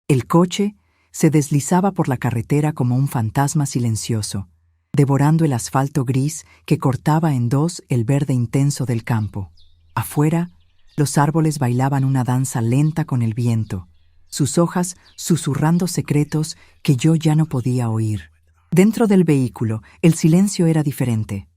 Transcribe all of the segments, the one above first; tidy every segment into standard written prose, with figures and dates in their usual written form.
El coche se deslizaba por la carretera como un fantasma silencioso, devorando el asfalto gris que cortaba en dos el verde intenso del campo. Afuera, los árboles bailaban una danza lenta con el viento, sus hojas susurrando secretos que yo ya no podía oír. Dentro del vehículo, el silencio era diferente.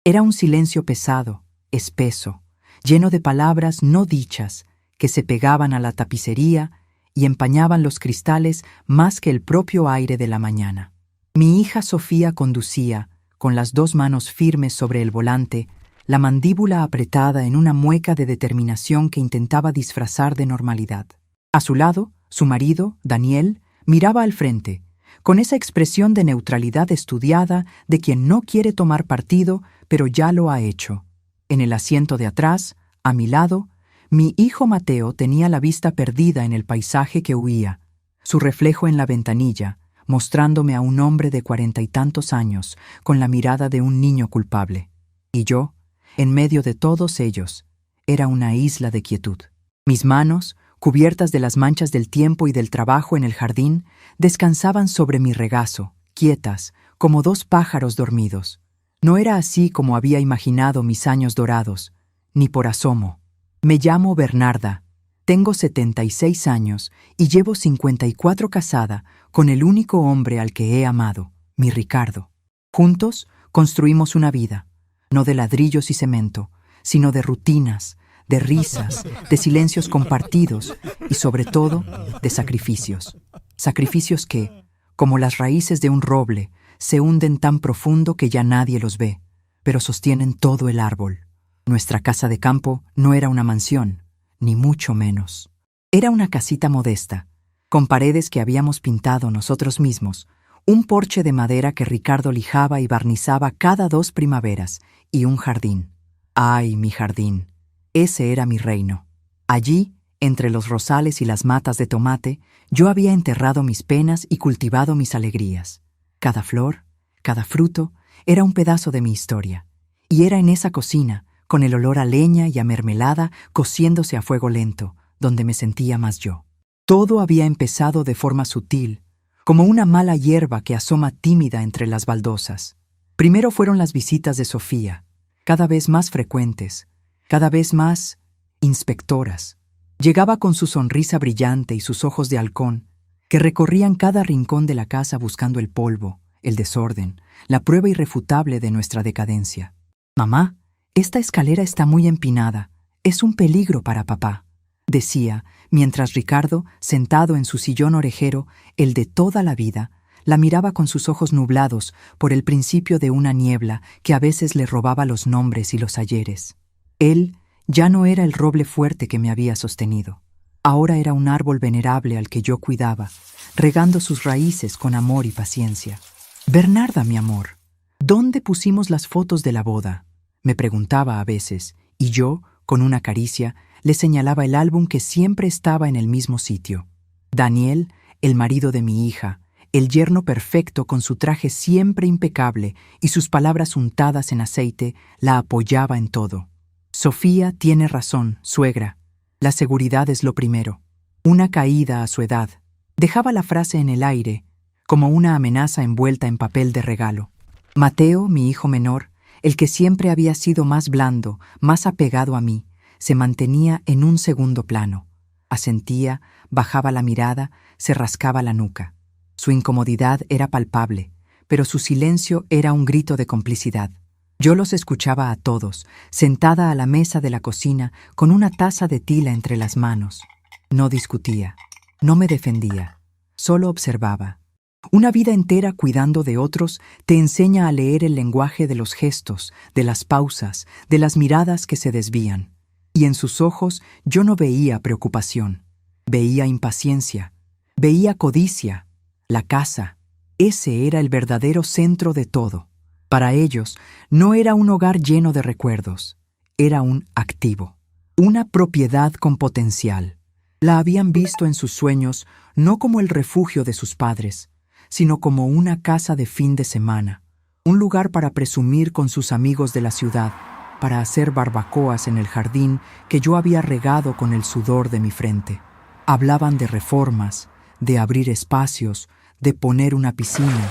Era un silencio pesado, espeso, lleno de palabras no dichas que se pegaban a la tapicería y empañaban los cristales más que el propio aire de la mañana. Mi hija Sofía conducía, con las dos manos firmes sobre el volante, la mandíbula apretada en una mueca de determinación que intentaba disfrazar de normalidad. A su lado, su marido, Daniel, miraba al frente, con esa expresión de neutralidad estudiada de quien no quiere tomar partido, pero ya lo ha hecho. En el asiento de atrás, a mi lado, mi hijo Mateo tenía la vista perdida en el paisaje que huía, su reflejo en la ventanilla, mostrándome a un hombre de 40 y tantos años, con la mirada de un niño culpable. Y yo, en medio de todos ellos, era una isla de quietud. Mis manos, cubiertas de las manchas del tiempo y del trabajo en el jardín, descansaban sobre mi regazo, quietas, como dos pájaros dormidos. No era así como había imaginado mis años dorados, ni por asomo. Me llamo Bernarda, tengo 76 años y llevo 54 casada con el único hombre al que he amado, mi Ricardo. Juntos construimos una vida, no de ladrillos y cemento, sino de rutinas, de risas, de silencios compartidos y, sobre todo, de sacrificios. Sacrificios que, como las raíces de un roble, se hunden tan profundo que ya nadie los ve, pero sostienen todo el árbol. Nuestra casa de campo no era una mansión, ni mucho menos. Era una casita modesta, con paredes que habíamos pintado nosotros mismos, un porche de madera que Ricardo lijaba y barnizaba cada 2 primaveras, y un jardín. ¡Ay, mi jardín! Ese era mi reino. Allí, entre los rosales y las matas de tomate, yo había enterrado mis penas y cultivado mis alegrías. Cada flor, cada fruto, era un pedazo de mi historia. Y era en esa cocina, con el olor a leña y a mermelada cociéndose a fuego lento, donde me sentía más yo. Todo había empezado de forma sutil, como una mala hierba que asoma tímida entre las baldosas. Primero fueron las visitas de Sofía, cada vez más frecuentes, cada vez más inspectoras. Llegaba con su sonrisa brillante y sus ojos de halcón, que recorrían cada rincón de la casa buscando el polvo, el desorden, la prueba irrefutable de nuestra decadencia. «Mamá, esta escalera está muy empinada. Es un peligro para papá», decía, mientras Ricardo, sentado en su sillón orejero, el de toda la vida, la miraba con sus ojos nublados por el principio de una niebla que a veces le robaba los nombres y los ayeres. Él ya no era el roble fuerte que me había sostenido. Ahora era un árbol venerable al que yo cuidaba, regando sus raíces con amor y paciencia. «Bernarda, mi amor, ¿dónde pusimos las fotos de la boda?», me preguntaba a veces, y yo, con una caricia, le señalaba el álbum que siempre estaba en el mismo sitio. Daniel, el marido de mi hija, el yerno perfecto con su traje siempre impecable y sus palabras untadas en aceite, la apoyaba en todo. «Sofía tiene razón, suegra. La seguridad es lo primero. Una caída a su edad». Dejaba la frase en el aire, como una amenaza envuelta en papel de regalo. Mateo, mi hijo menor, el que siempre había sido más blando, más apegado a mí, se mantenía en un segundo plano. Asentía, bajaba la mirada, se rascaba la nuca. Su incomodidad era palpable, pero su silencio era un grito de complicidad. Yo los escuchaba a todos, sentada a la mesa de la cocina, con una taza de tila entre las manos. No discutía, no me defendía, solo observaba. Una vida entera cuidando de otros te enseña a leer el lenguaje de los gestos, de las pausas, de las miradas que se desvían. Y en sus ojos yo no veía preocupación, veía impaciencia, veía codicia, la casa. Ese era el verdadero centro de todo. Para ellos no era un hogar lleno de recuerdos, era un activo, una propiedad con potencial. La habían visto en sus sueños no como el refugio de sus padres, sino como una casa de fin de semana, un lugar para presumir con sus amigos de la ciudad, para hacer barbacoas en el jardín que yo había regado con el sudor de mi frente. Hablaban de reformas, de abrir espacios, de poner una piscina.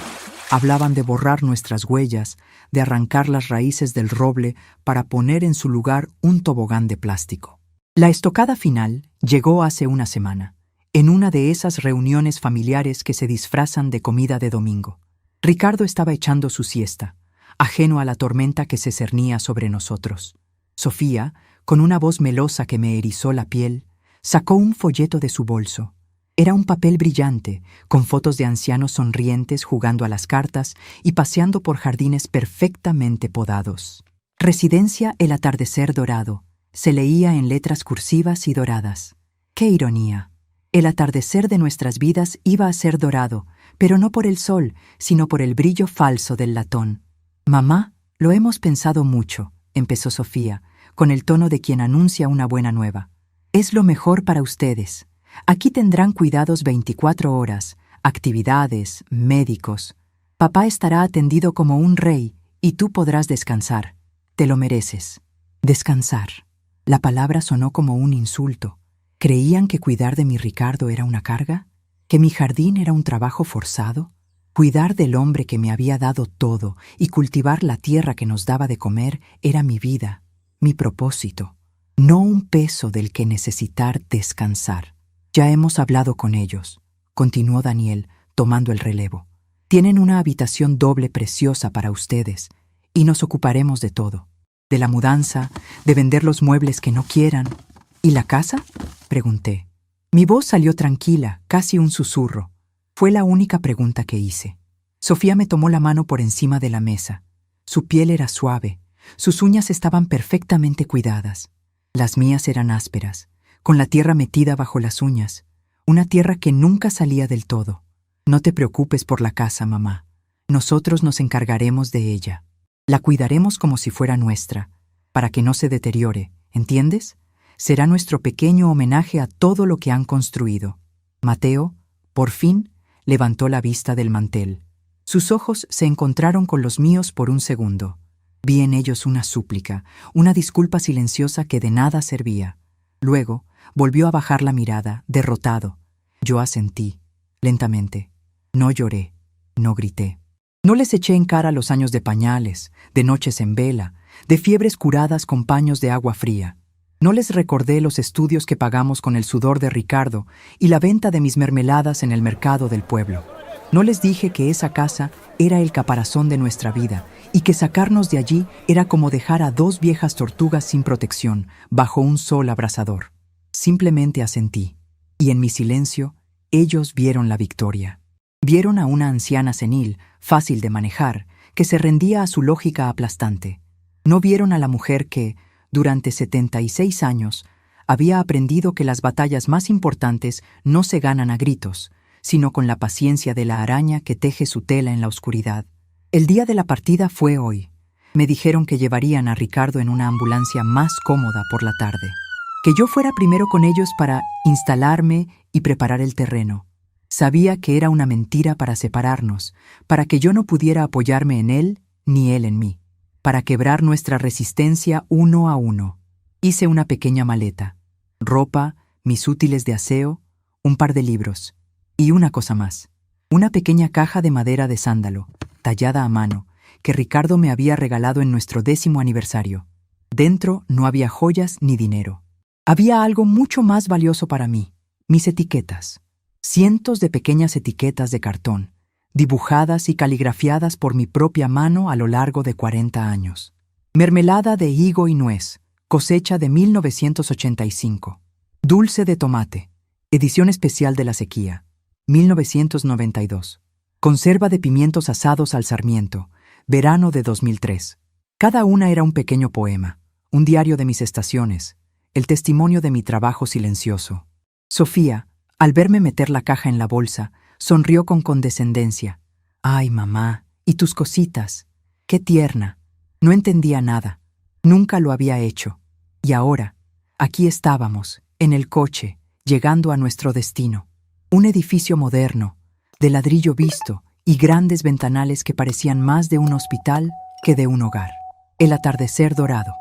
Hablaban de borrar nuestras huellas, de arrancar las raíces del roble para poner en su lugar un tobogán de plástico. La estocada final llegó hace una semana, en una de esas reuniones familiares que se disfrazan de comida de domingo. Ricardo estaba echando su siesta, ajeno a la tormenta que se cernía sobre nosotros. Sofía, con una voz melosa que me erizó la piel, sacó un folleto de su bolso. Era un papel brillante, con fotos de ancianos sonrientes jugando a las cartas y paseando por jardines perfectamente podados. Residencia El Atardecer Dorado. Se leía en letras cursivas y doradas. ¡Qué ironía! El atardecer de nuestras vidas iba a ser dorado, pero no por el sol, sino por el brillo falso del latón. «Mamá, lo hemos pensado mucho», empezó Sofía, con el tono de quien anuncia una buena nueva. «Es lo mejor para ustedes. Aquí tendrán cuidados 24 horas, actividades, médicos. Papá estará atendido como un rey y tú podrás descansar. Te lo mereces». Descansar. La palabra sonó como un insulto. ¿Creían que cuidar de mi Ricardo era una carga? ¿Que mi jardín era un trabajo forzado? Cuidar del hombre que me había dado todo y cultivar la tierra que nos daba de comer era mi vida, mi propósito. No un peso del que necesitar descansar. «Ya hemos hablado con ellos», continuó Daniel, tomando el relevo. «Tienen una habitación doble preciosa para ustedes, y nos ocuparemos de todo. De la mudanza, de vender los muebles que no quieran». «¿Y la casa?», pregunté. Mi voz salió tranquila, casi un susurro. Fue la única pregunta que hice. Sofía me tomó la mano por encima de la mesa. Su piel era suave, sus uñas estaban perfectamente cuidadas. Las mías eran ásperas, con la tierra metida bajo las uñas, una tierra que nunca salía del todo. «No te preocupes por la casa, mamá. Nosotros nos encargaremos de ella. La cuidaremos como si fuera nuestra, para que no se deteriore, ¿entiendes? Será nuestro pequeño homenaje a todo lo que han construido». Mateo, por fin, levantó la vista del mantel. Sus ojos se encontraron con los míos por un segundo. Vi en ellos una súplica, una disculpa silenciosa que de nada servía. Luego, volvió a bajar la mirada, derrotado. Yo asentí, lentamente. No lloré, no grité. No les eché en cara los años de pañales, de noches en vela, de fiebres curadas con paños de agua fría. No les recordé los estudios que pagamos con el sudor de Ricardo y la venta de mis mermeladas en el mercado del pueblo. No les dije que esa casa era el caparazón de nuestra vida y que sacarnos de allí era como dejar a dos viejas tortugas sin protección, bajo un sol abrasador. Simplemente asentí, y en mi silencio, ellos vieron la victoria. Vieron a una anciana senil, fácil de manejar, que se rendía a su lógica aplastante. No vieron a la mujer que, durante 76 años, había aprendido que las batallas más importantes no se ganan a gritos, sino con la paciencia de la araña que teje su tela en la oscuridad. El día de la partida fue hoy. Me dijeron que llevarían a Ricardo en una ambulancia más cómoda por la tarde. Que yo fuera primero con ellos para instalarme y preparar el terreno. Sabía que era una mentira para separarnos, para que yo no pudiera apoyarme en él ni él en mí, para quebrar nuestra resistencia uno a uno. Hice una pequeña maleta, ropa, mis útiles de aseo, un par de libros y una cosa más, una pequeña caja de madera de sándalo, tallada a mano, que Ricardo me había regalado en nuestro 10º aniversario. Dentro no había joyas ni dinero. Había algo mucho más valioso para mí, mis etiquetas. Cientos de pequeñas etiquetas de cartón, dibujadas y caligrafiadas por mi propia mano a lo largo de 40 años. Mermelada de higo y nuez, cosecha de 1985. Dulce de tomate, edición especial de la sequía, 1992. Conserva de pimientos asados al sarmiento, verano de 2003. Cada una era un pequeño poema, un diario de mis estaciones, el testimonio de mi trabajo silencioso. Sofía, al verme meter la caja en la bolsa, sonrió con condescendencia. «Ay, mamá, ¿y tus cositas? ¡Qué tierna!». No entendía nada. Nunca lo había hecho. Y ahora, aquí estábamos, en el coche, llegando a nuestro destino. Un edificio moderno, de ladrillo visto y grandes ventanales que parecían más de un hospital que de un hogar. El atardecer dorado.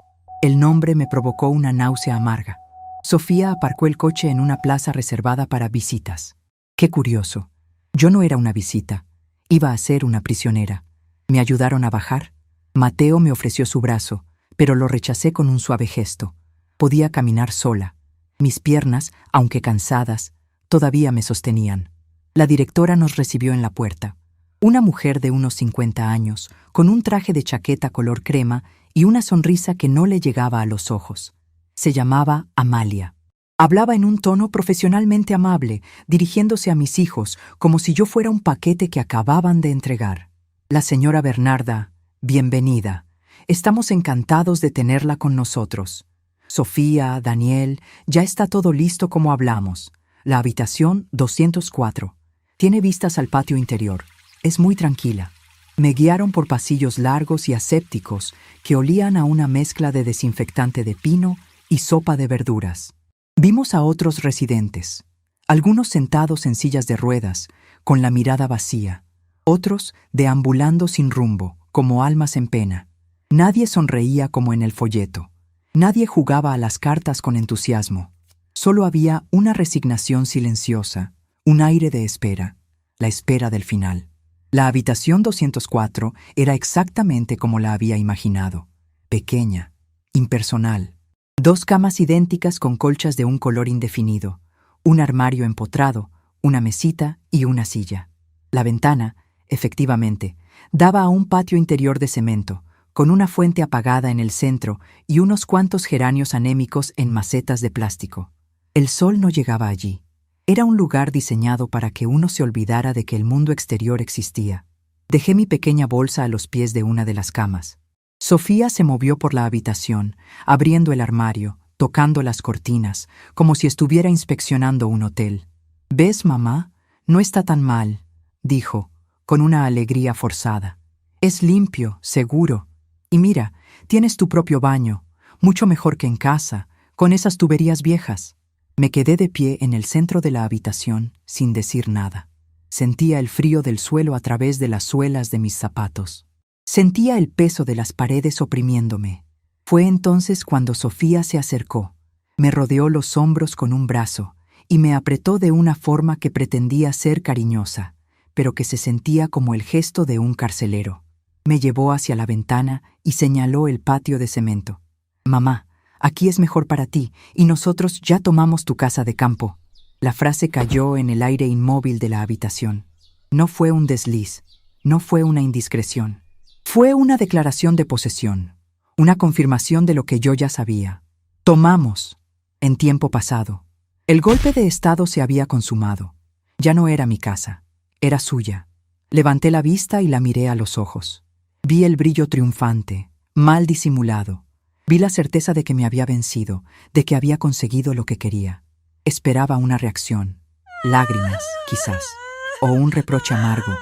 El nombre me provocó una náusea amarga. Sofía aparcó el coche en una plaza reservada para visitas. Qué curioso. Yo no era una visita. Iba a ser una prisionera. Me ayudaron a bajar. Mateo me ofreció su brazo, pero lo rechacé con un suave gesto. Podía caminar sola. Mis piernas, aunque cansadas, todavía me sostenían. La directora nos recibió en la puerta. Una mujer de unos 50 años, con un traje de chaqueta color crema y una sonrisa que no le llegaba a los ojos. Se llamaba Amalia. Hablaba en un tono profesionalmente amable, dirigiéndose a mis hijos como si yo fuera un paquete que acababan de entregar. La señora Bernarda, bienvenida. Estamos encantados de tenerla con nosotros. Sofía, Daniel, ya está todo listo como hablamos. La habitación 204. Tiene vistas al patio interior. Es muy tranquila. Me guiaron por pasillos largos y asépticos que olían a una mezcla de desinfectante de pino y sopa de verduras. Vimos a otros residentes, algunos sentados en sillas de ruedas, con la mirada vacía, otros deambulando sin rumbo, como almas en pena. Nadie sonreía como en el folleto. Nadie jugaba a las cartas con entusiasmo. Solo había una resignación silenciosa, un aire de espera, la espera del final. La habitación 204 era exactamente como la había imaginado, pequeña, impersonal. 2 camas idénticas con colchas de un color indefinido, un armario empotrado, una mesita y una silla. La ventana, efectivamente, daba a un patio interior de cemento, con una fuente apagada en el centro y unos cuantos geranios anémicos en macetas de plástico. El sol no llegaba allí. Era un lugar diseñado para que uno se olvidara de que el mundo exterior existía. Dejé mi pequeña bolsa a los pies de una de las camas. Sofía se movió por la habitación, abriendo el armario, tocando las cortinas, como si estuviera inspeccionando un hotel. «¿Ves, mamá? No está tan mal», dijo, con una alegría forzada. «Es limpio, seguro. Y mira, tienes tu propio baño, mucho mejor que en casa, con esas tuberías viejas». Me quedé de pie en el centro de la habitación, sin decir nada. Sentía el frío del suelo a través de las suelas de mis zapatos. Sentía el peso de las paredes oprimiéndome. Fue entonces cuando Sofía se acercó, me rodeó los hombros con un brazo y me apretó de una forma que pretendía ser cariñosa, pero que se sentía como el gesto de un carcelero. Me llevó hacia la ventana y señaló el patio de cemento. «Mamá, aquí es mejor para ti, y nosotros ya tomamos tu casa de campo». La frase cayó en el aire inmóvil de la habitación. No fue un desliz, no fue una indiscreción. Fue una declaración de posesión, una confirmación de lo que yo ya sabía. Tomamos, en tiempo pasado. El golpe de estado se había consumado. Ya no era mi casa, era suya. Levanté la vista y la miré a los ojos. Vi el brillo triunfante, mal disimulado. Vi la certeza de que me había vencido, de que había conseguido lo que quería. Esperaba una reacción, lágrimas, quizás, o un reproche amargo,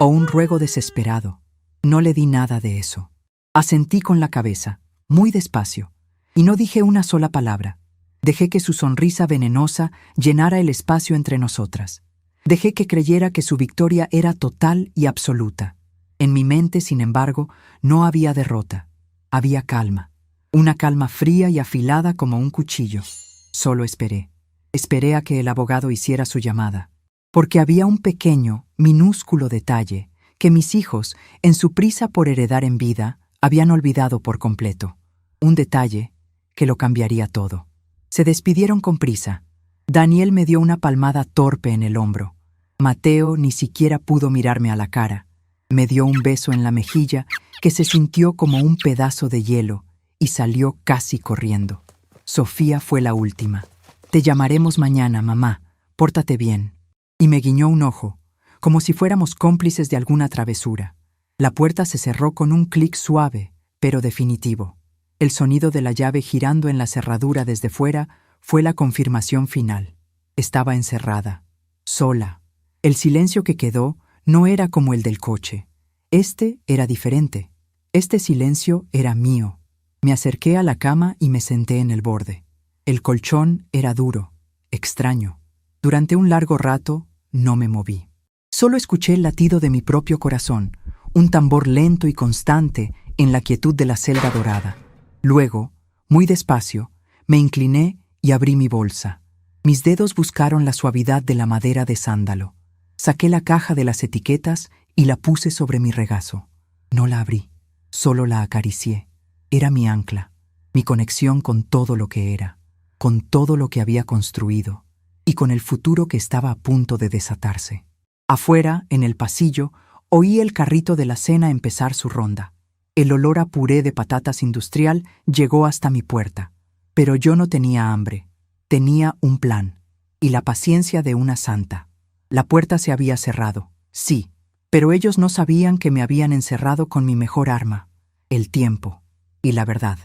o un ruego desesperado. No le di nada de eso. Asentí con la cabeza, muy despacio, y no dije una sola palabra. Dejé que su sonrisa venenosa llenara el espacio entre nosotras. Dejé que creyera que su victoria era total y absoluta. En mi mente, sin embargo, no había derrota. Había calma. Una calma fría y afilada como un cuchillo. Solo esperé. Esperé a que el abogado hiciera su llamada. Porque había un pequeño, minúsculo detalle que mis hijos, en su prisa por heredar en vida, habían olvidado por completo. Un detalle que lo cambiaría todo. Se despidieron con prisa. Daniel me dio una palmada torpe en el hombro. Mateo ni siquiera pudo mirarme a la cara. Me dio un beso en la mejilla que se sintió como un pedazo de hielo y salió casi corriendo. Sofía fue la última. «Te llamaremos mañana, mamá. Pórtate bien». Y me guiñó un ojo, como si fuéramos cómplices de alguna travesura. La puerta se cerró con un clic suave, pero definitivo. El sonido de la llave girando en la cerradura desde fuera fue la confirmación final. Estaba encerrada, sola. El silencio que quedó no era como el del coche. Este era diferente. Este silencio era mío. Me acerqué a la cama y me senté en el borde. El colchón era duro, extraño. Durante un largo rato no me moví. Solo escuché el latido de mi propio corazón, un tambor lento y constante en la quietud de la celda dorada. Luego, muy despacio, me incliné y abrí mi bolsa. Mis dedos buscaron la suavidad de la madera de sándalo. Saqué la caja de las etiquetas y la puse sobre mi regazo. No la abrí, solo la acaricié. Era mi ancla, mi conexión con todo lo que era, con todo lo que había construido y con el futuro que estaba a punto de desatarse. Afuera, en el pasillo, oí el carrito de la cena empezar su ronda. El olor a puré de patatas industrial llegó hasta mi puerta. Pero yo no tenía hambre. Tenía un plan y la paciencia de una santa. La puerta se había cerrado, sí, pero ellos no sabían que me habían encerrado con mi mejor arma, el tiempo y la verdad.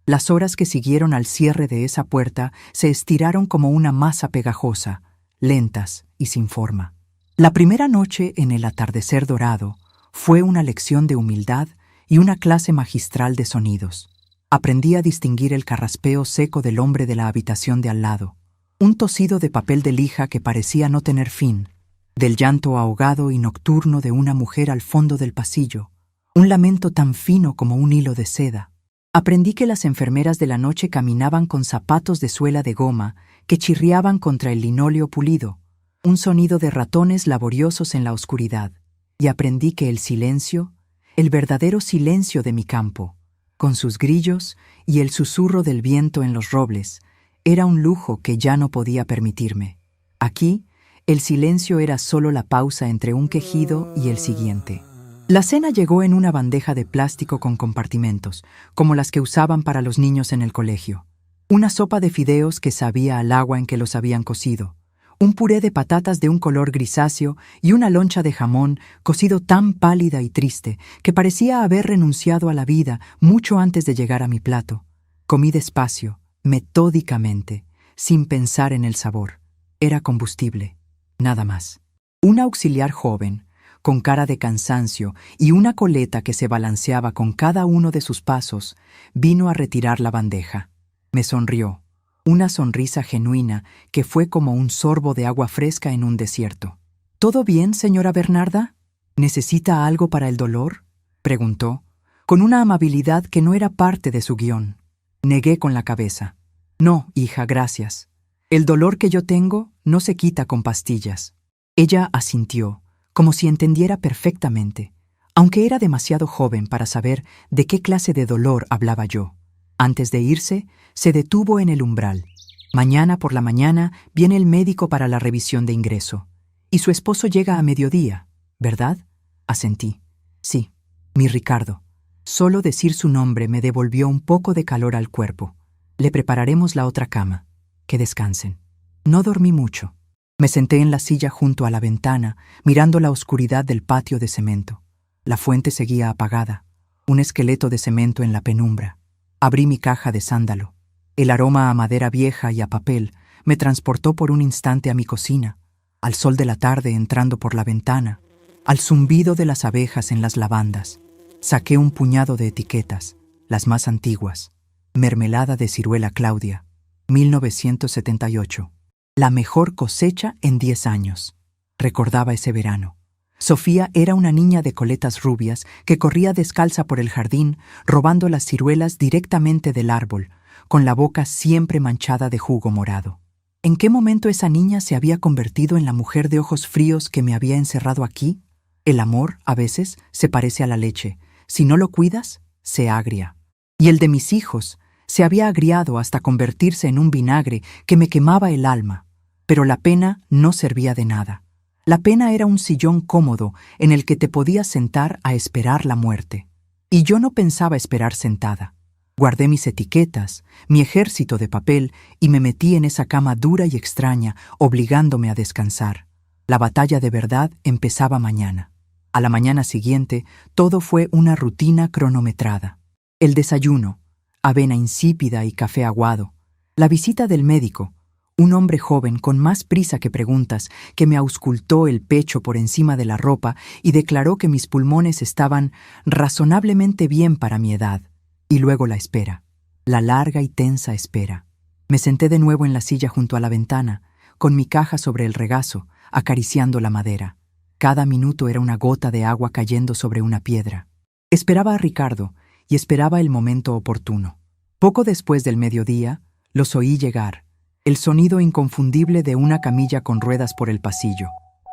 Las horas que siguieron al cierre de esa puerta se estiraron como una masa pegajosa, lentas y sin forma. La primera noche en el atardecer dorado fue una lección de humildad y una clase magistral de sonidos. Aprendí a distinguir el carraspeo seco del hombre de la habitación de al lado, un tosido de papel de lija que parecía no tener fin, del llanto ahogado y nocturno de una mujer al fondo del pasillo, un lamento tan fino como un hilo de seda. Aprendí que las enfermeras de la noche caminaban con zapatos de suela de goma que chirriaban contra el linóleo pulido, un sonido de ratones laboriosos en la oscuridad, y aprendí que el silencio, el verdadero silencio de mi campo, con sus grillos y el susurro del viento en los robles, era un lujo que ya no podía permitirme. Aquí, el silencio era solo la pausa entre un quejido y el siguiente. La cena llegó en una bandeja de plástico con compartimentos, como las que usaban para los niños en el colegio. Una sopa de fideos que sabía al agua en que los habían cocido, un puré de patatas de un color grisáceo y una loncha de jamón cocido tan pálida y triste que parecía haber renunciado a la vida mucho antes de llegar a mi plato. Comí despacio, metódicamente, sin pensar en el sabor. Era combustible, nada más. Un auxiliar joven, con cara de cansancio y una coleta que se balanceaba con cada uno de sus pasos, vino a retirar la bandeja. Me sonrió, una sonrisa genuina que fue como un sorbo de agua fresca en un desierto. ¿Todo bien, señora Bernarda? ¿Necesita algo para el dolor?, preguntó, con una amabilidad que no era parte de su guión. Negué con la cabeza. No, hija, gracias. El dolor que yo tengo no se quita con pastillas. Ella asintió, como si entendiera perfectamente, aunque era demasiado joven para saber de qué clase de dolor hablaba yo. Antes de irse, se detuvo en el umbral. Mañana por la mañana viene el médico para la revisión de ingreso. Y su esposo llega a mediodía, ¿verdad? Asentí. Sí, mi Ricardo. Solo decir su nombre me devolvió un poco de calor al cuerpo. Le prepararemos la otra cama. Que descansen. No dormí mucho. Me senté en la silla junto a la ventana, mirando la oscuridad del patio de cemento. La fuente seguía apagada, un esqueleto de cemento en la penumbra. Abrí mi caja de sándalo. El aroma a madera vieja y a papel me transportó por un instante a mi cocina, al sol de la tarde entrando por la ventana, al zumbido de las abejas en las lavandas. Saqué un puñado de etiquetas, las más antiguas. Mermelada de ciruela Claudia, 1978. La mejor cosecha en 10 años. Recordaba ese verano. Sofía era una niña de coletas rubias que corría descalza por el jardín, robando las ciruelas directamente del árbol, con la boca siempre manchada de jugo morado. ¿En qué momento esa niña se había convertido en la mujer de ojos fríos que me había encerrado aquí? El amor, a veces, se parece a la leche. Si no lo cuidas, se agria. Y el de mis hijos se había agriado hasta convertirse en un vinagre que me quemaba el alma. Pero la pena no servía de nada. La pena era un sillón cómodo en el que te podías sentar a esperar la muerte. Y yo no pensaba esperar sentada. Guardé mis etiquetas, mi ejército de papel y me metí en esa cama dura y extraña, obligándome a descansar. La batalla de verdad empezaba mañana. A la mañana siguiente, todo fue una rutina cronometrada. El desayuno, avena insípida y café aguado. La visita del médico, un hombre joven con más prisa que preguntas, que me auscultó el pecho por encima de la ropa y declaró que mis pulmones estaban razonablemente bien para mi edad. Y luego la espera, la larga y tensa espera. Me senté de nuevo en la silla junto a la ventana, con mi caja sobre el regazo, acariciando la madera. Cada minuto era una gota de agua cayendo sobre una piedra. Esperaba a Ricardo y esperaba el momento oportuno. Poco después del mediodía, los oí llegar. el sonido inconfundible de una camilla con ruedas por el pasillo.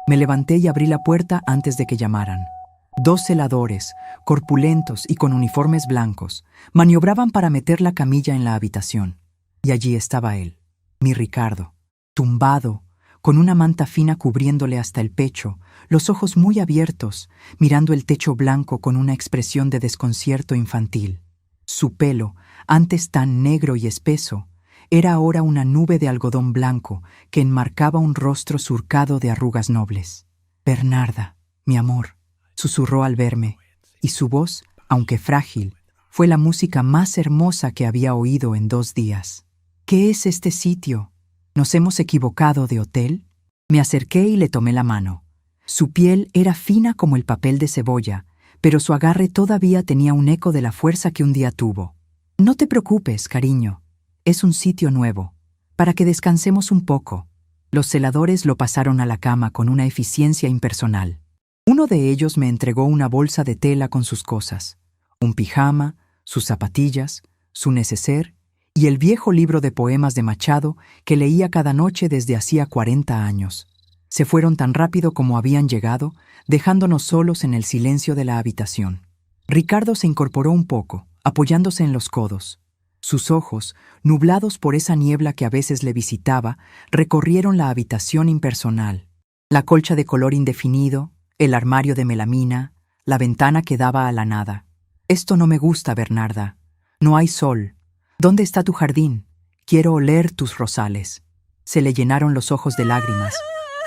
Me levanté y abrí la puerta antes de que llamaran. 2 celadores, corpulentos y con uniformes blancos, maniobraban para meter la camilla en la habitación. Y allí estaba él, mi Ricardo, tumbado, con una manta fina cubriéndole hasta el pecho, los ojos muy abiertos, mirando el techo blanco con una expresión de desconcierto infantil. Su pelo, antes tan negro y espeso, era ahora una nube de algodón blanco que enmarcaba un rostro surcado de arrugas nobles. «Bernarda, mi amor», susurró al verme, y su voz, aunque frágil, fue la música más hermosa que había oído en 2 días. «¿Qué es este sitio? ¿Nos hemos equivocado de hotel?». Me acerqué y le tomé la mano. Su piel era fina como el papel de cebolla, pero su agarre todavía tenía un eco de la fuerza que un día tuvo. «No te preocupes, cariño. Es un sitio nuevo, para que descansemos un poco». Los celadores lo pasaron a la cama con una eficiencia impersonal. Uno de ellos me entregó una bolsa de tela con sus cosas, un pijama, sus zapatillas, su neceser y el viejo libro de poemas de Machado que leía cada noche desde hacía 40 años. Se fueron tan rápido como habían llegado, dejándonos solos en el silencio de la habitación. Ricardo se incorporó un poco, apoyándose en los codos. Sus ojos, nublados por esa niebla que a veces le visitaba, recorrieron la habitación impersonal. La colcha de color indefinido, el armario de melamina, la ventana que daba a la nada. «Esto no me gusta, Bernarda. No hay sol. ¿Dónde está tu jardín? Quiero oler tus rosales». Se le llenaron los ojos de lágrimas,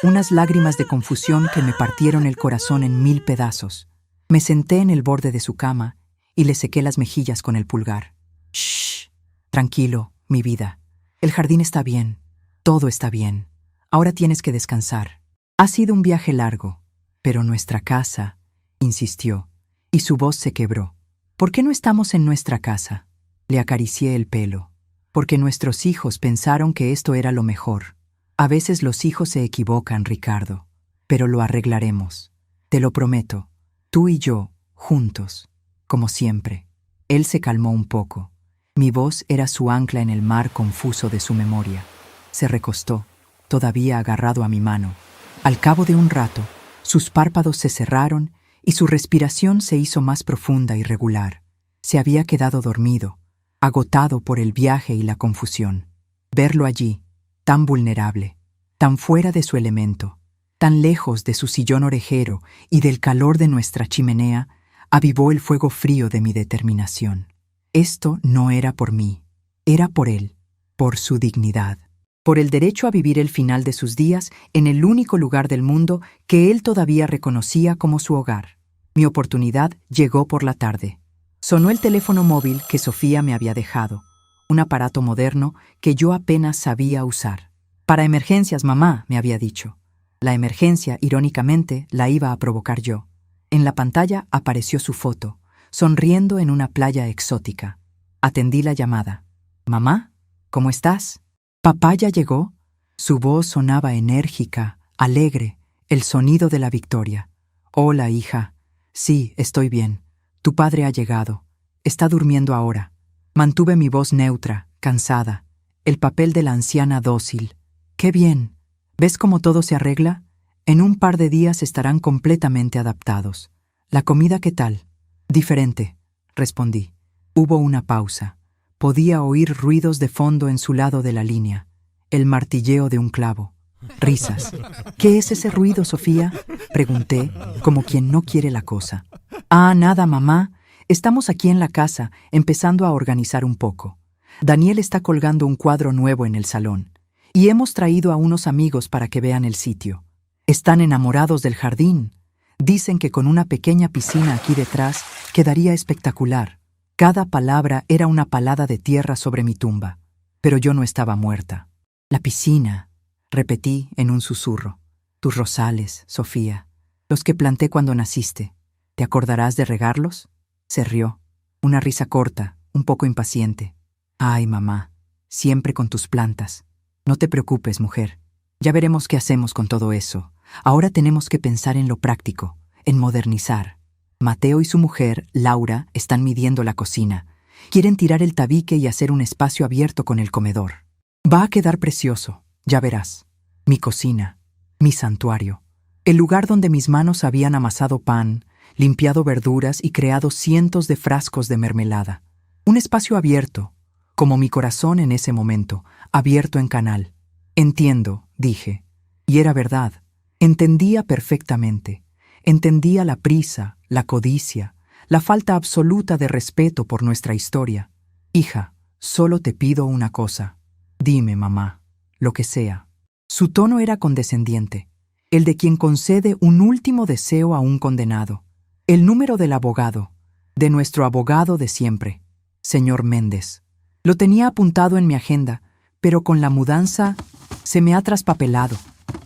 unas lágrimas de confusión que me partieron el corazón en 1000 pedazos. Me senté en el borde de su cama y le sequé las mejillas con el pulgar. «Shh, tranquilo, mi vida. El jardín está bien. Todo está bien. Ahora tienes que descansar. Ha sido un viaje largo, pero nuestra casa», insistió, y su voz se quebró. «¿Por qué no estamos en nuestra casa?». Le acaricié el pelo. «Porque nuestros hijos pensaron que esto era lo mejor. A veces los hijos se equivocan, Ricardo, pero lo arreglaremos. Te lo prometo. Tú y yo, juntos, como siempre». Él se calmó un poco. Mi voz era su ancla en el mar confuso de su memoria. Se recostó, todavía agarrado a mi mano. Al cabo de un rato, sus párpados se cerraron y su respiración se hizo más profunda y regular. Se había quedado dormido, agotado por el viaje y la confusión. Verlo allí, tan vulnerable, tan fuera de su elemento, tan lejos de su sillón orejero y del calor de nuestra chimenea, avivó el fuego frío de mi determinación. Esto no era por mí, era por él, por su dignidad, por el derecho a vivir el final de sus días en el único lugar del mundo que él todavía reconocía como su hogar. Mi oportunidad llegó por la tarde. Sonó el teléfono móvil que Sofía me había dejado, un aparato moderno que yo apenas sabía usar. «Para emergencias, mamá», me había dicho. La emergencia, irónicamente, la iba a provocar yo. En la pantalla apareció su foto, sonriendo en una playa exótica. Atendí la llamada. «Mamá, ¿cómo estás?». «¿Papá ya llegó?». Su voz sonaba enérgica, alegre, el sonido de la victoria. «Hola, hija. Sí, estoy bien. Tu padre ha llegado. Está durmiendo ahora». Mantuve mi voz neutra, cansada, el papel de la anciana dócil. «Qué bien. ¿Ves cómo todo se arregla? En un par de días estarán completamente adaptados. ¿La comida qué tal?». «Diferente», respondí. Hubo una pausa. Podía oír ruidos de fondo en su lado de la línea. El martilleo de un clavo. Risas. «¿Qué es ese ruido, Sofía?», pregunté, como quien no quiere la cosa. «Ah, nada, mamá. Estamos aquí en la casa, empezando a organizar un poco. Daniel está colgando un cuadro nuevo en el salón. Y hemos traído a unos amigos para que vean el sitio. Están enamorados del jardín. Dicen que con una pequeña piscina aquí detrás quedaría espectacular». Cada palabra era una palada de tierra sobre mi tumba. Pero yo no estaba muerta. «La piscina», repetí en un susurro. «Tus rosales, Sofía, los que planté cuando naciste. ¿Te acordarás de regarlos?». Se rió, una risa corta, un poco impaciente. «Ay, mamá, siempre con tus plantas. No te preocupes, mujer. Ya veremos qué hacemos con todo eso. Ahora tenemos que pensar en lo práctico, en modernizar. Mateo y su mujer, Laura, están midiendo la cocina. Quieren tirar el tabique y hacer un espacio abierto con el comedor. Va a quedar precioso, ya verás. Mi cocina, mi santuario, el lugar donde mis manos habían amasado pan, limpiado verduras y creado cientos de frascos de mermelada. Un espacio abierto, como mi corazón en ese momento, abierto en canal. Entiendo, dije. Y era verdad. Entendía perfectamente. Entendía la prisa, la codicia, la falta absoluta de respeto por nuestra historia. Hija, solo te pido una cosa. Dime, mamá, lo que sea. Su tono era condescendiente, el de quien concede un último deseo a un condenado. El número del abogado, de nuestro abogado de siempre, señor Méndez. Lo tenía apuntado en mi agenda, pero con la mudanza se me ha traspapelado.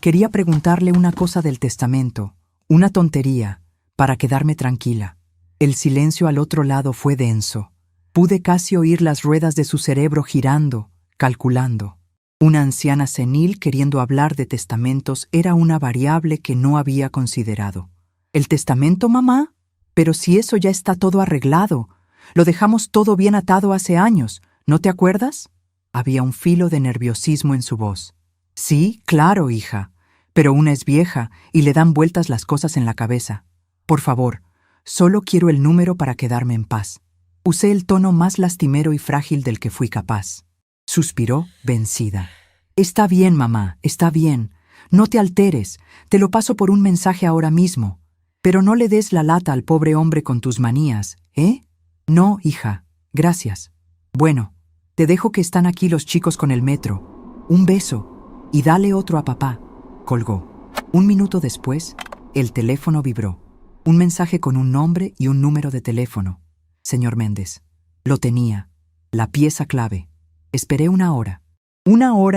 Quería preguntarle una cosa del testamento, una tontería, para quedarme tranquila. El silencio al otro lado fue denso. Pude casi oír las ruedas de su cerebro girando, calculando. Una anciana senil queriendo hablar de testamentos era una variable que no había considerado. ¿El testamento, mamá? Pero si eso ya está todo arreglado. Lo dejamos todo bien atado hace años, ¿no te acuerdas? Había un filo de nerviosismo en su voz. Sí, claro, hija, pero una es vieja y le dan vueltas las cosas en la cabeza. Por favor, solo quiero el número para quedarme en paz. Usé el tono más lastimero y frágil del que fui capaz. Suspiró, vencida. Está bien, mamá, está bien. No te alteres, te lo paso por un mensaje ahora mismo. Pero no le des la lata al pobre hombre con tus manías, ¿eh? No, hija, gracias. Bueno, te dejo que están aquí los chicos con el metro. Un beso, y dale otro a papá. Colgó. Un minuto después, el teléfono vibró. Un mensaje con un nombre y un número de teléfono. Señor Méndez. Lo tenía. La pieza clave. Esperé una hora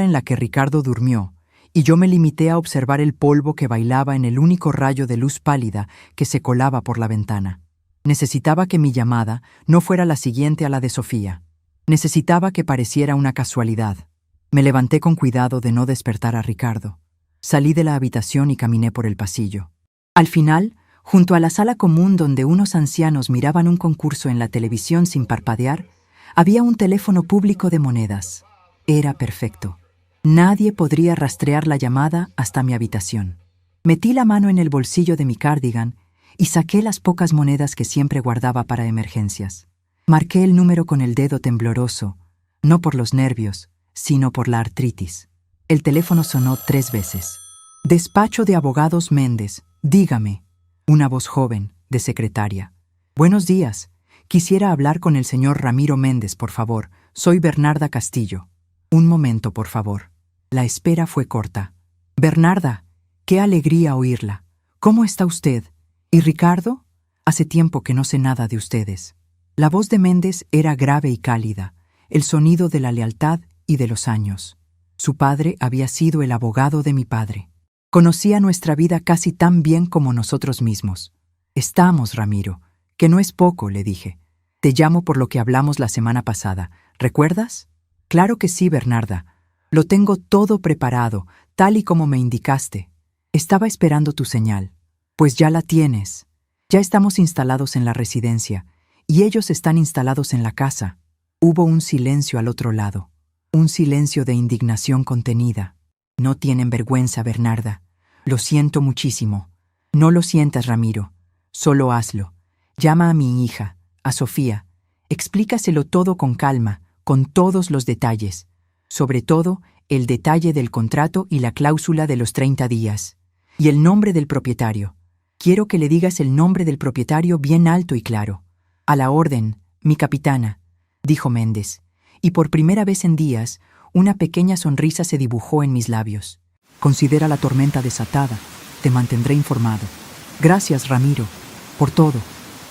en la que Ricardo durmió, y yo me limité a observar el polvo que bailaba en el único rayo de luz pálida que se colaba por la ventana. Necesitaba que mi llamada no fuera la siguiente a la de Sofía. Necesitaba que pareciera una casualidad. Me levanté con cuidado de no despertar a Ricardo. Salí de la habitación y caminé por el pasillo. Al final, junto a la sala común donde unos ancianos miraban un concurso en la televisión sin parpadear, había un teléfono público de monedas. Era perfecto. Nadie podría rastrear la llamada hasta mi habitación. Metí la mano en el bolsillo de mi cardigan y saqué las pocas monedas que siempre guardaba para emergencias. Marqué el número con el dedo tembloroso, no por los nervios, sino por la artritis. El teléfono sonó 3 veces. Despacho de Abogados Méndez, dígame. Una voz joven, de secretaria. Buenos días. Quisiera hablar con el señor Ramiro Méndez, por favor. Soy Bernarda Castillo. Un momento, por favor. La espera fue corta. Bernarda, qué alegría oírla. ¿Cómo está usted? ¿Y Ricardo? Hace tiempo que no sé nada de ustedes. La voz de Méndez era grave y cálida, el sonido de la lealtad y de los años. Su padre había sido el abogado de mi padre. Conocía nuestra vida casi tan bien como nosotros mismos. Estamos, Ramiro, que no es poco, le dije. Te llamo por lo que hablamos la semana pasada. ¿Recuerdas? Claro que sí, Bernarda. Lo tengo todo preparado, tal y como me indicaste. Estaba esperando tu señal. Pues ya la tienes. Ya estamos instalados en la residencia, y ellos están instalados en la casa. Hubo un silencio al otro lado. Un silencio de indignación contenida. No tienen vergüenza, Bernarda. Lo siento muchísimo. No lo sientas, Ramiro. Solo hazlo. Llama a mi hija, a Sofía. Explícaselo todo con calma, con todos los detalles. Sobre todo, el detalle del contrato y la cláusula de los 30 días. Y el nombre del propietario. Quiero que le digas el nombre del propietario bien alto y claro. A la orden, mi capitana, dijo Méndez. Y por primera vez en días, una pequeña sonrisa se dibujó en mis labios. Considera la tormenta desatada. Te mantendré informado. Gracias, Ramiro, por todo.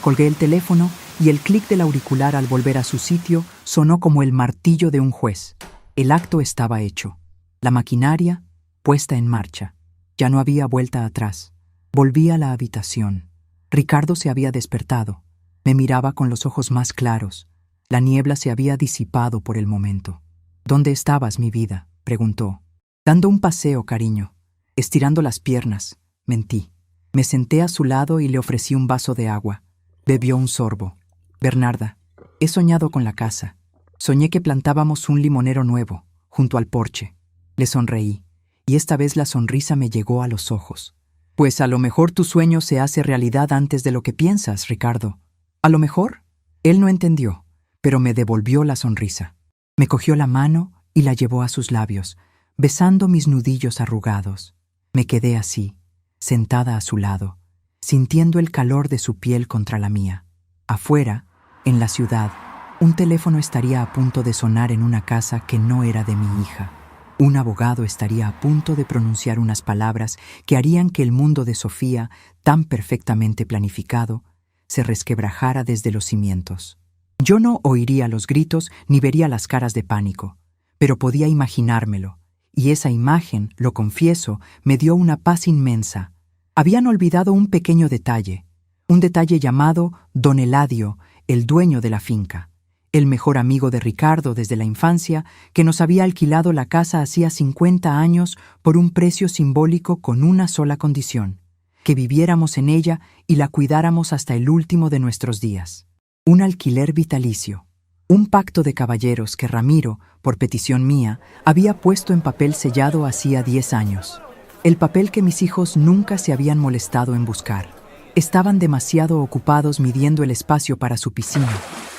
Colgué el teléfono y el clic del auricular al volver a su sitio sonó como el martillo de un juez. El acto estaba hecho. La maquinaria puesta en marcha. Ya no había vuelta atrás. Volví a la habitación. Ricardo se había despertado. Me miraba con los ojos más claros. La niebla se había disipado por el momento. ¿Dónde estabas, mi vida?, preguntó. Dando un paseo, cariño. Estirando las piernas. Mentí. Me senté a su lado y le ofrecí un vaso de agua. Bebió un sorbo. Bernarda, he soñado con la casa. Soñé que plantábamos un limonero nuevo, junto al porche. Le sonreí, y esta vez la sonrisa me llegó a los ojos. Pues a lo mejor tu sueño se hace realidad antes de lo que piensas, Ricardo. ¿A lo mejor? Él no entendió, pero me devolvió la sonrisa. Me cogió la mano y la llevó a sus labios, besando mis nudillos arrugados. Me quedé así, sentada a su lado, sintiendo el calor de su piel contra la mía. Afuera, en la ciudad, un teléfono estaría a punto de sonar en una casa que no era de mi hija. Un abogado estaría a punto de pronunciar unas palabras que harían que el mundo de Sofía, tan perfectamente planificado, se resquebrajara desde los cimientos. Yo no oiría los gritos ni vería las caras de pánico, pero podía imaginármelo, y esa imagen, lo confieso, me dio una paz inmensa. Habían olvidado un pequeño detalle, un detalle llamado Don Eladio, el dueño de la finca, el mejor amigo de Ricardo desde la infancia, que nos había alquilado la casa hacía 50 años por un precio simbólico con una sola condición: que viviéramos en ella y la cuidáramos hasta el último de nuestros días. Un alquiler vitalicio, un pacto de caballeros que Ramiro, por petición mía, había puesto en papel sellado hacía 10 años. El papel que mis hijos nunca se habían molestado en buscar. Estaban demasiado ocupados midiendo el espacio para su piscina.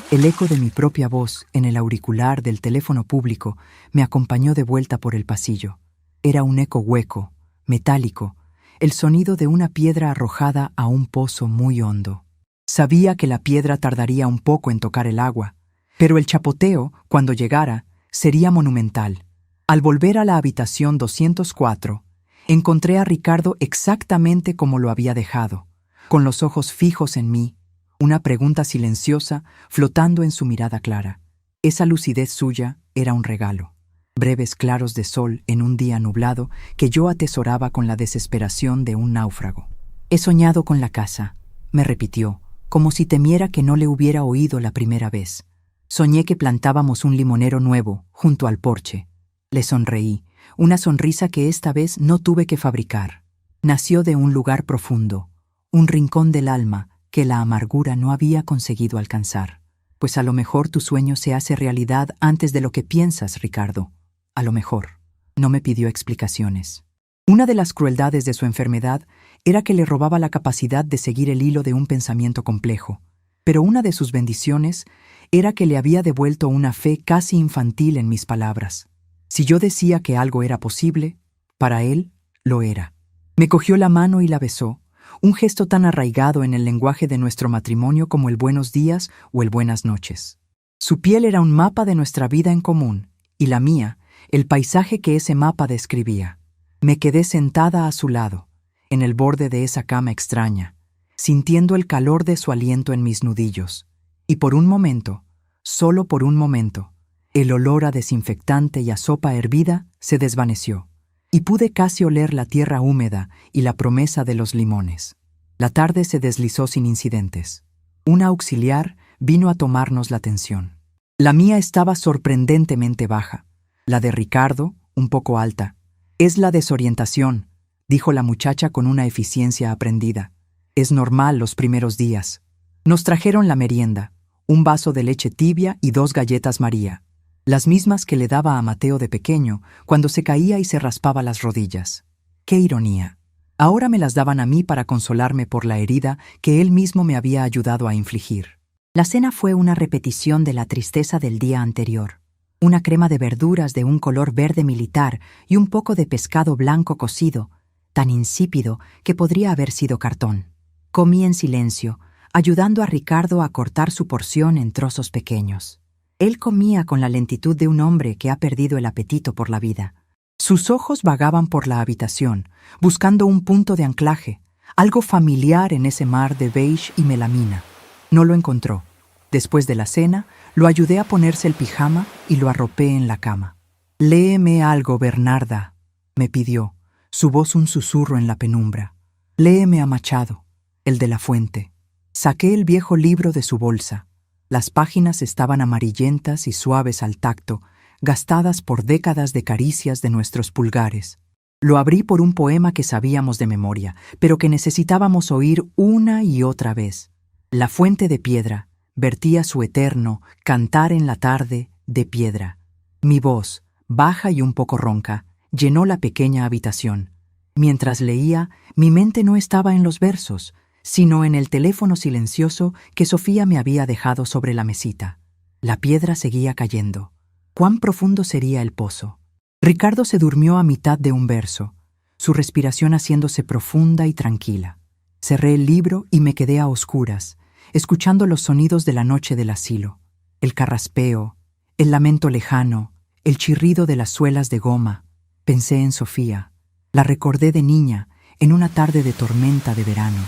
El eco de mi propia voz en el auricular del teléfono público me acompañó de vuelta por el pasillo. Era un eco hueco, metálico, el sonido de una piedra arrojada a un pozo muy hondo. Sabía que la piedra tardaría un poco en tocar el agua, pero el chapoteo, cuando llegara, sería monumental. Al volver a la habitación 204, encontré a Ricardo exactamente como lo había dejado, con los ojos fijos en mí, una pregunta silenciosa flotando en su mirada clara. Esa lucidez suya era un regalo. Breves claros de sol en un día nublado que yo atesoraba con la desesperación de un náufrago. «He soñado con la casa», me repitió, como si temiera que no le hubiera oído la primera vez. «Soñé que plantábamos un limonero nuevo junto al porche». Le sonreí, una sonrisa que esta vez no tuve que fabricar. Nació de un lugar profundo, un rincón del alma que la amargura no había conseguido alcanzar. Pues a lo mejor tu sueño se hace realidad antes de lo que piensas, Ricardo. A lo mejor. No me pidió explicaciones. Una de las crueldades de su enfermedad era que le robaba la capacidad de seguir el hilo de un pensamiento complejo, pero una de sus bendiciones era que le había devuelto una fe casi infantil en mis palabras. Si yo decía que algo era posible, para él lo era. Me cogió la mano y la besó, un gesto tan arraigado en el lenguaje de nuestro matrimonio como el buenos días o el buenas noches. Su piel era un mapa de nuestra vida en común, y la mía, el paisaje que ese mapa describía. Me quedé sentada a su lado, en el borde de esa cama extraña, sintiendo el calor de su aliento en mis nudillos, y por un momento, solo por un momento, el olor a desinfectante y a sopa hervida se desvaneció, y pude casi oler la tierra húmeda y la promesa de los limones. La tarde se deslizó sin incidentes. Un auxiliar vino a tomarnos la atención. La mía estaba sorprendentemente baja, la de Ricardo, un poco alta. «Es la desorientación», dijo la muchacha con una eficiencia aprendida. «Es normal los primeros días». Nos trajeron la merienda, un vaso de leche tibia y 2 galletas María, las mismas que le daba a Mateo de pequeño cuando se caía y se raspaba las rodillas. ¡Qué ironía! Ahora me las daban a mí para consolarme por la herida que él mismo me había ayudado a infligir. La cena fue una repetición de la tristeza del día anterior. Una crema de verduras de un color verde militar y un poco de pescado blanco cocido, tan insípido que podría haber sido cartón. Comí en silencio, ayudando a Ricardo a cortar su porción en trozos pequeños. Él comía con la lentitud de un hombre que ha perdido el apetito por la vida. Sus ojos vagaban por la habitación, buscando un punto de anclaje, algo familiar en ese mar de beige y melamina. No lo encontró. Después de la cena, lo ayudé a ponerse el pijama y lo arropé en la cama. «Léeme algo, Bernarda», me pidió, su voz un susurro en la penumbra. «Léeme a Machado, el de la Fuente». Saqué el viejo libro de su bolsa. Las páginas estaban amarillentas y suaves al tacto, gastadas por décadas de caricias de nuestros pulgares. Lo abrí por un poema que sabíamos de memoria, pero que necesitábamos oír una y otra vez. La fuente de piedra vertía su eterno cantar en la tarde de piedra. Mi voz, baja y un poco ronca, llenó la pequeña habitación. Mientras leía, mi mente no estaba en los versos, sino en el teléfono silencioso que Sofía me había dejado sobre la mesita. La piedra seguía cayendo. ¿Cuán profundo sería el pozo? Ricardo se durmió a mitad de un verso, su respiración haciéndose profunda y tranquila. Cerré el libro y me quedé a oscuras, escuchando los sonidos de la noche del asilo. El carraspeo, el lamento lejano, el chirrido de las suelas de goma. Pensé en Sofía. La recordé de niña, en una tarde de tormenta de verano.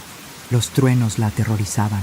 Los truenos la aterrorizaban.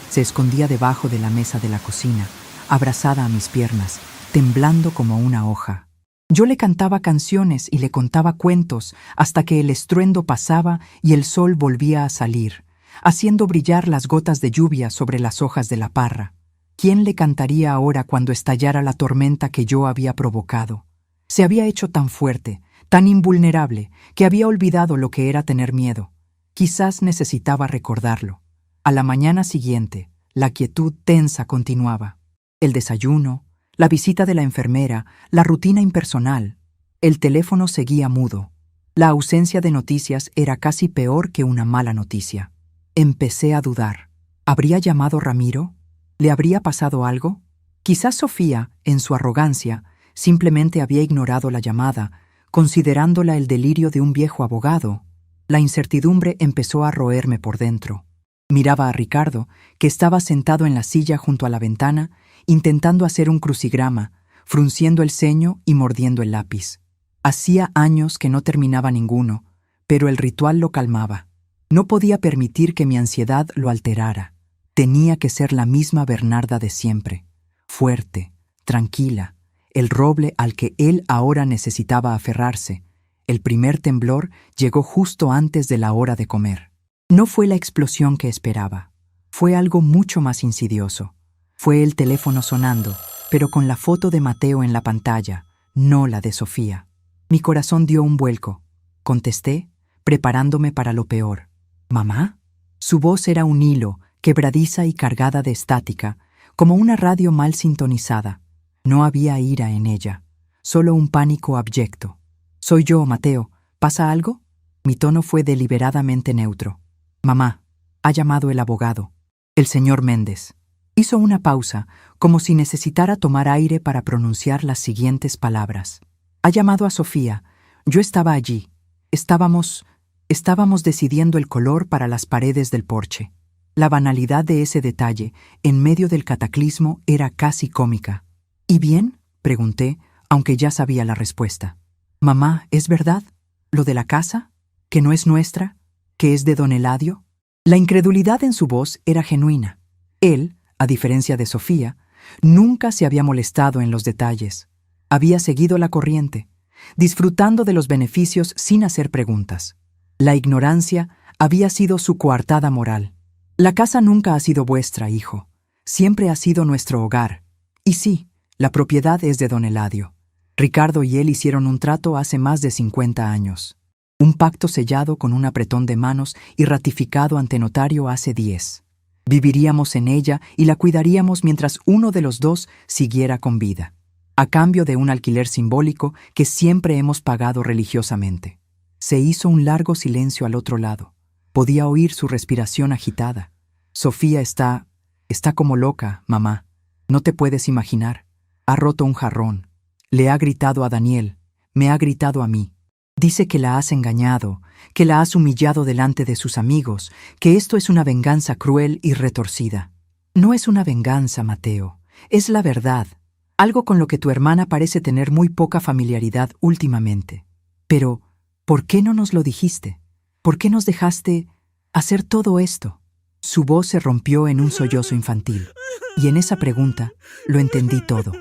Se escondía debajo de la mesa de la cocina, abrazada a mis piernas, temblando como una hoja. Yo le cantaba canciones y le contaba cuentos hasta que el estruendo pasaba y el sol volvía a salir, haciendo brillar las gotas de lluvia sobre las hojas de la parra. ¿Quién le cantaría ahora cuando estallara la tormenta que yo había provocado? Se había hecho tan fuerte, tan invulnerable, que había olvidado lo que era tener miedo. Quizás necesitaba recordarlo. A la mañana siguiente, la quietud tensa continuaba. El desayuno, la visita de la enfermera, la rutina impersonal. El teléfono seguía mudo. La ausencia de noticias era casi peor que una mala noticia. Empecé a dudar. ¿Habría llamado Ramiro? ¿Le habría pasado algo? Quizás Sofía, en su arrogancia, simplemente había ignorado la llamada, considerándola el delirio de un viejo abogado. La incertidumbre empezó a roerme por dentro. Miraba a Ricardo, que estaba sentado en la silla junto a la ventana, intentando hacer un crucigrama, frunciendo el ceño y mordiendo el lápiz. Hacía años que no terminaba ninguno, pero el ritual lo calmaba. No podía permitir que mi ansiedad lo alterara. Tenía que ser la misma Bernarda de siempre, fuerte, tranquila, el roble al que él ahora necesitaba aferrarse. El primer temblor llegó justo antes de la hora de comer. No fue la explosión que esperaba. Fue algo mucho más insidioso. Fue el teléfono sonando, pero con la foto de Mateo en la pantalla, no la de Sofía. Mi corazón dio un vuelco. Contesté, preparándome para lo peor. ¿Mamá? Su voz era un hilo, quebradiza y cargada de estática, como una radio mal sintonizada. No había ira en ella, solo un pánico abyecto. «Soy yo, Mateo. ¿Pasa algo?» Mi tono fue deliberadamente neutro. «Mamá, ha llamado el abogado. El señor Méndez». Hizo una pausa, como si necesitara tomar aire para pronunciar las siguientes palabras. «Ha llamado a Sofía. Yo estaba allí. Estábamos decidiendo el color para las paredes del porche». La banalidad de ese detalle, en medio del cataclismo, era casi cómica. «¿Y bien?», pregunté, aunque ya sabía la respuesta. «Mamá, ¿es verdad? ¿Lo de la casa? ¿Que no es nuestra? ¿Que es de don Eladio?» La incredulidad en su voz era genuina. Él, a diferencia de Sofía, nunca se había molestado en los detalles. Había seguido la corriente, disfrutando de los beneficios sin hacer preguntas. La ignorancia había sido su coartada moral. «La casa nunca ha sido vuestra, hijo. Siempre ha sido nuestro hogar. Y sí, la propiedad es de don Eladio. Ricardo y él hicieron un trato hace más de 50 años. Un pacto sellado con un apretón de manos y ratificado ante notario hace 10. Viviríamos en ella y la cuidaríamos mientras uno de los dos siguiera con vida, a cambio de un alquiler simbólico que siempre hemos pagado religiosamente». Se hizo un largo silencio al otro lado. Podía oír su respiración agitada. «Sofía está como loca, mamá. No te puedes imaginar. Ha roto un jarrón. Le ha gritado a Daniel. Me ha gritado a mí. Dice que la has engañado, que la has humillado delante de sus amigos, que esto es una venganza cruel y retorcida». «No es una venganza, Mateo. Es la verdad. Algo con lo que tu hermana parece tener muy poca familiaridad últimamente. Pero, ¿por qué no nos lo dijiste? ¿Por qué nos dejaste hacer todo esto?» Su voz se rompió en un sollozo infantil, y en esa pregunta lo entendí todo.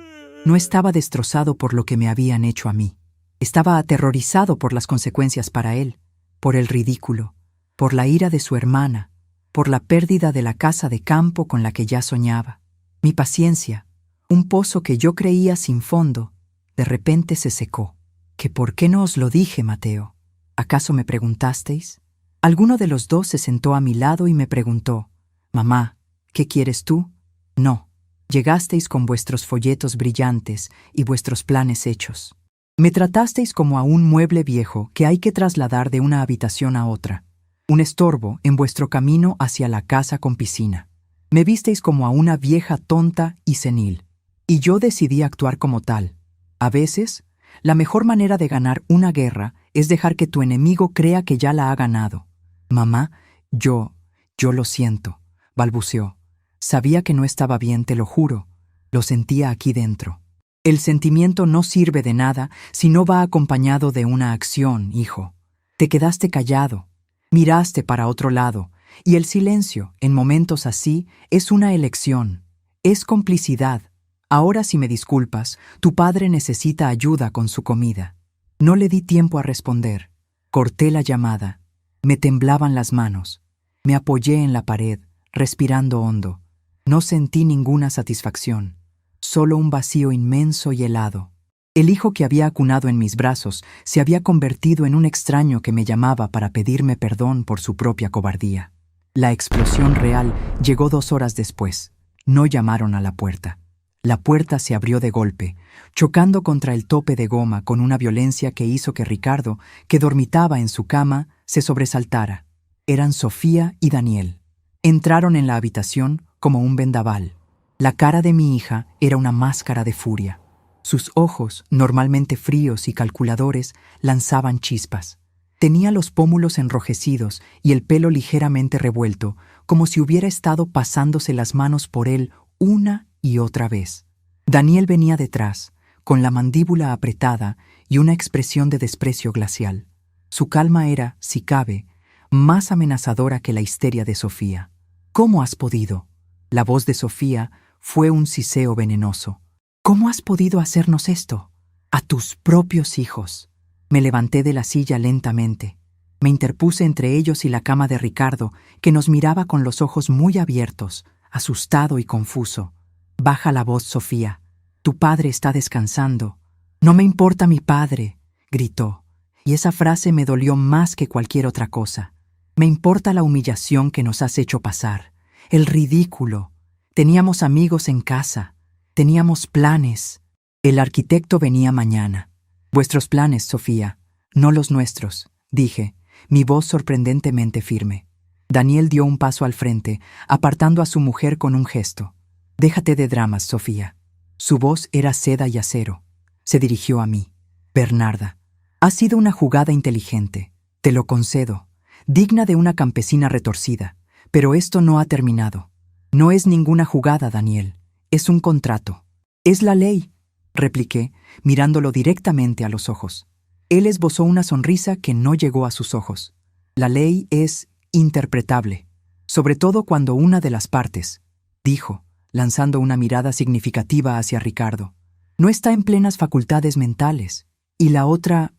No estaba destrozado por lo que me habían hecho a mí. Estaba aterrorizado por las consecuencias para él, por el ridículo, por la ira de su hermana, por la pérdida de la casa de campo con la que ya soñaba. Mi paciencia, un pozo que yo creía sin fondo, de repente se secó. «¿Que por qué no os lo dije, Mateo? ¿Acaso me preguntasteis?» Alguno de los dos se sentó a mi lado y me preguntó: «Mamá, ¿qué quieres tú?» «No. Llegasteis con vuestros folletos brillantes y vuestros planes hechos. Me tratasteis como a un mueble viejo que hay que trasladar de una habitación a otra, un estorbo en vuestro camino hacia la casa con piscina. Me visteis como a una vieja tonta y senil, y yo decidí actuar como tal. A veces, la mejor manera de ganar una guerra es dejar que tu enemigo crea que ya la ha ganado. Mamá, yo lo siento, balbuceó. Sabía que no estaba bien, te lo juro. Lo sentía aquí dentro. El sentimiento no sirve de nada si no va acompañado de una acción, hijo. Te quedaste callado, miraste para otro lado, y el silencio, en momentos así, es una elección, es complicidad. Ahora, si me disculpas, tu padre necesita ayuda con su comida. No le di tiempo a responder. Corté la llamada. Me temblaban las manos. Me apoyé en la pared, respirando hondo. No sentí ninguna satisfacción, solo un vacío inmenso y helado. El hijo que había acunado en mis brazos se había convertido en un extraño que me llamaba para pedirme perdón por su propia cobardía. La explosión real llegó 2 horas después. No llamaron a la puerta. La puerta se abrió de golpe, chocando contra el tope de goma con una violencia que hizo que Ricardo, que dormitaba en su cama, se sobresaltara. Eran Sofía y Daniel. Entraron en la habitación como un vendaval. La cara de mi hija era una máscara de furia. Sus ojos, normalmente fríos y calculadores, lanzaban chispas. Tenía los pómulos enrojecidos y el pelo ligeramente revuelto, como si hubiera estado pasándose las manos por él una y otra vez. Daniel venía detrás, con la mandíbula apretada y una expresión de desprecio glacial. Su calma era, si cabe, más amenazadora que la histeria de Sofía. ¿Cómo has podido? La voz de Sofía fue un siseo venenoso. ¿Cómo has podido hacernos esto? A tus propios hijos. Me levanté de la silla lentamente. Me interpuse entre ellos y la cama de Ricardo, que nos miraba con los ojos muy abiertos, asustado y confuso. Baja la voz, Sofía. Tu padre está descansando. No me importa mi padre, gritó, y esa frase me dolió más que cualquier otra cosa. Me importa la humillación que nos has hecho pasar, el ridículo. Teníamos amigos en casa, teníamos planes. El arquitecto venía mañana. Vuestros planes, Sofía, no los nuestros, dije, mi voz sorprendentemente firme. Daniel dio un paso al frente, apartando a su mujer con un gesto. Déjate de dramas, Sofía. Su voz era seda y acero. Se dirigió a mí. Bernarda, ha sido una jugada inteligente, te lo concedo, digna de una campesina retorcida, pero esto no ha terminado. No es ninguna jugada, Daniel, es un contrato. Es la ley, repliqué, mirándolo directamente a los ojos. Él esbozó una sonrisa que no llegó a sus ojos. La ley es interpretable, sobre todo cuando una de las partes, dijo, lanzando una mirada significativa hacia Ricardo, no está en plenas facultades mentales, y la otra,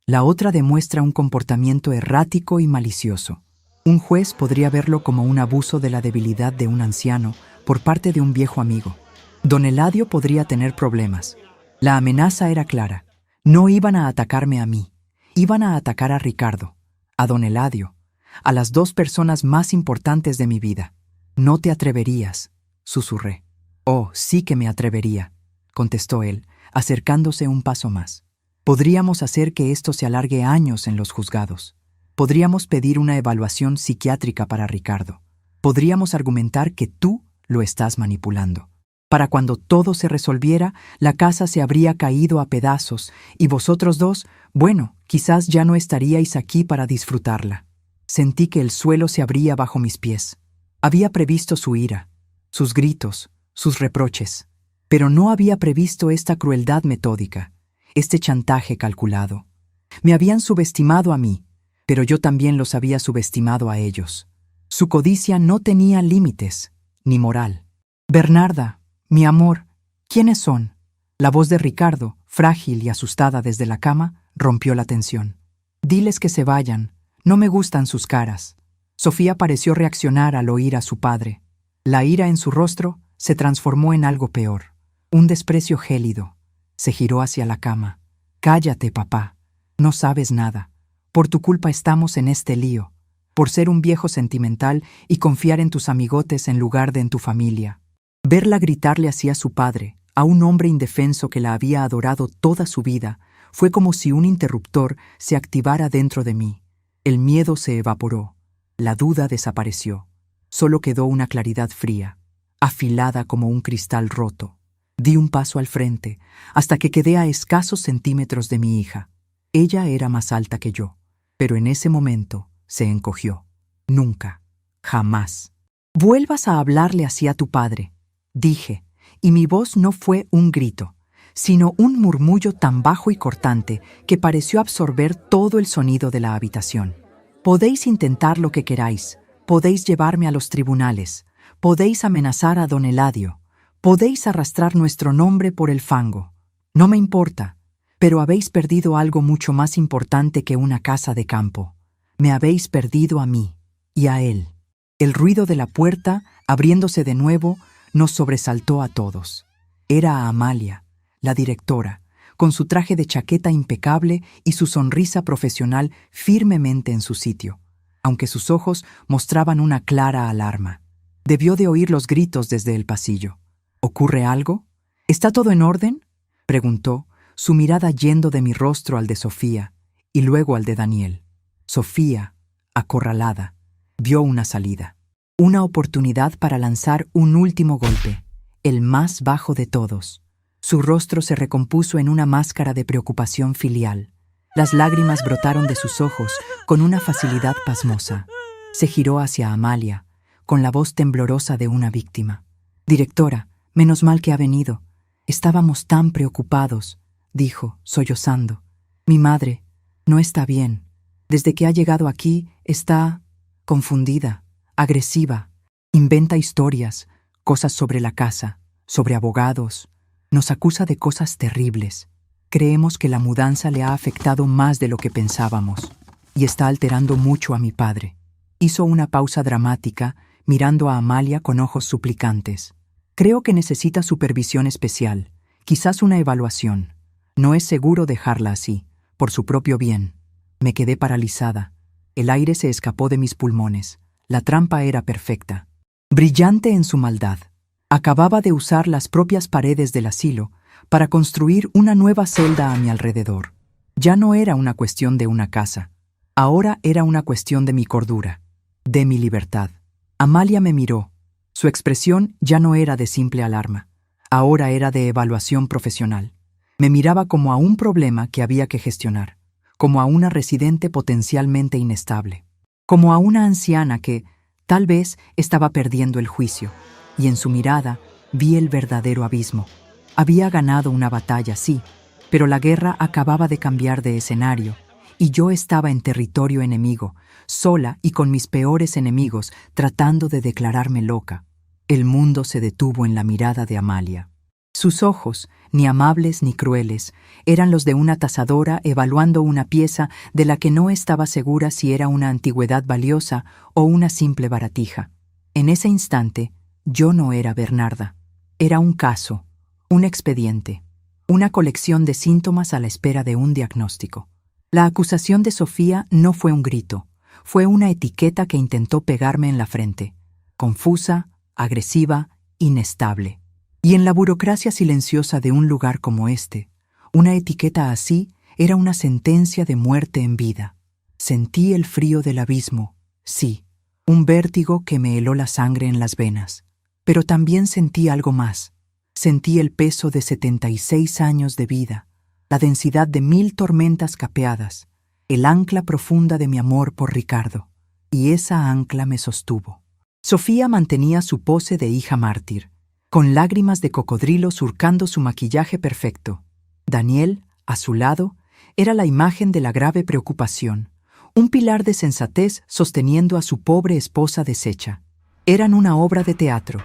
la otra demuestra un comportamiento errático y malicioso. Un juez podría verlo como un abuso de la debilidad de un anciano por parte de un viejo amigo. Don Eladio podría tener problemas. La amenaza era clara. No iban a atacarme a mí, iban a atacar a Ricardo, a don Eladio, a las 2 personas más importantes de mi vida. No te atreverías, susurré. Oh, sí que me atrevería, contestó él, acercándose un paso más. Podríamos hacer que esto se alargue años en los juzgados. Podríamos pedir una evaluación psiquiátrica para Ricardo. Podríamos argumentar que tú lo estás manipulando. Para cuando todo se resolviera, la casa se habría caído a pedazos y vosotros 2, quizás ya no estaríais aquí para disfrutarla. Sentí que el suelo se abría bajo mis pies. Había previsto su ira, sus gritos, sus reproches, pero no había previsto esta crueldad metódica, este chantaje calculado. Me habían subestimado a mí, pero yo también los había subestimado a ellos. Su codicia no tenía límites, ni moral. Bernarda, mi amor, ¿quiénes son? La voz de Ricardo, frágil y asustada desde la cama, rompió la tensión. Diles que se vayan, no me gustan sus caras. Sofía pareció reaccionar al oír a su padre. La ira en su rostro se transformó en algo peor, un desprecio gélido. Se giró hacia la cama. Cállate, papá, no sabes nada. Por tu culpa estamos en este lío, por ser un viejo sentimental y confiar en tus amigotes en lugar de en tu familia. Verla gritarle así a su padre, a un hombre indefenso que la había adorado toda su vida, fue como si un interruptor se activara dentro de mí. El miedo se evaporó, la duda desapareció. Solo quedó una claridad fría, afilada como un cristal roto. Di un paso al frente, hasta que quedé a escasos centímetros de mi hija. Ella era más alta que yo, pero en ese momento se encogió. Nunca, jamás. «Vuelvas a hablarle así a tu padre», dije, y mi voz no fue un grito, sino un murmullo tan bajo y cortante que pareció absorber todo el sonido de la habitación. «Podéis intentar lo que queráis, podéis llevarme a los tribunales, podéis amenazar a don Eladio, podéis arrastrar nuestro nombre por el fango. No me importa, pero habéis perdido algo mucho más importante que una casa de campo. Me habéis perdido a mí y a él». El ruido de la puerta, abriéndose de nuevo, nos sobresaltó a todos. Era Amalia, la directora, con su traje de chaqueta impecable y su sonrisa profesional firmemente en su sitio, aunque sus ojos mostraban una clara alarma. Debió de oír los gritos desde el pasillo. «¿Ocurre algo? ¿Está todo en orden?», preguntó, su mirada yendo de mi rostro al de Sofía y luego al de Daniel. Sofía, acorralada, vio una salida, una oportunidad para lanzar un último golpe, el más bajo de todos. Su rostro se recompuso en una máscara de preocupación filial. Las lágrimas brotaron de sus ojos con una facilidad pasmosa. Se giró hacia Amalia, con la voz temblorosa de una víctima. «Directora, menos mal que ha venido. Estábamos tan preocupados», dijo, sollozando. «Mi madre no está bien. Desde que ha llegado aquí está confundida, agresiva, inventa historias, cosas sobre la casa, sobre abogados. Nos acusa de cosas terribles. Creemos que la mudanza le ha afectado más de lo que pensábamos y está alterando mucho a mi padre». Hizo una pausa dramática, mirando a Amalia con ojos suplicantes. «Creo que necesita supervisión especial, quizás una evaluación. No es seguro dejarla así, por su propio bien». Me quedé paralizada. El aire se escapó de mis pulmones. La trampa era perfecta. Brillante en su maldad, acababa de usar las propias paredes del asilo para construir una nueva celda a mi alrededor. Ya no era una cuestión de una casa. Ahora era una cuestión de mi cordura, de mi libertad. Amalia me miró. Su expresión ya no era de simple alarma. Ahora era de evaluación profesional. Me miraba como a un problema que había que gestionar, como a una residente potencialmente inestable, como a una anciana que, tal vez, estaba perdiendo el juicio, y en su mirada vi el verdadero abismo. Había ganado una batalla, sí, pero la guerra acababa de cambiar de escenario, y yo estaba en territorio enemigo, sola y con mis peores enemigos, tratando de declararme loca. El mundo se detuvo en la mirada de Amalia. Sus ojos, ni amables ni crueles, eran los de una tasadora evaluando una pieza de la que no estaba segura si era una antigüedad valiosa o una simple baratija. En ese instante, yo no era Bernarda. Era un caso, un expediente, una colección de síntomas a la espera de un diagnóstico. La acusación de Sofía no fue un grito, fue una etiqueta que intentó pegarme en la frente, confusa, agresiva, inestable. Y en la burocracia silenciosa de un lugar como este, una etiqueta así era una sentencia de muerte en vida. Sentí el frío del abismo, sí, un vértigo que me heló la sangre en las venas. Pero también sentí algo más. Sentí el peso de 76 años de vida, la densidad de 1000 tormentas capeadas, el ancla profunda de mi amor por Ricardo. Y esa ancla me sostuvo. Sofía mantenía su pose de hija mártir, con lágrimas de cocodrilo surcando su maquillaje perfecto. Daniel, a su lado, era la imagen de la grave preocupación, un pilar de sensatez sosteniendo a su pobre esposa deshecha. Eran una obra de teatro,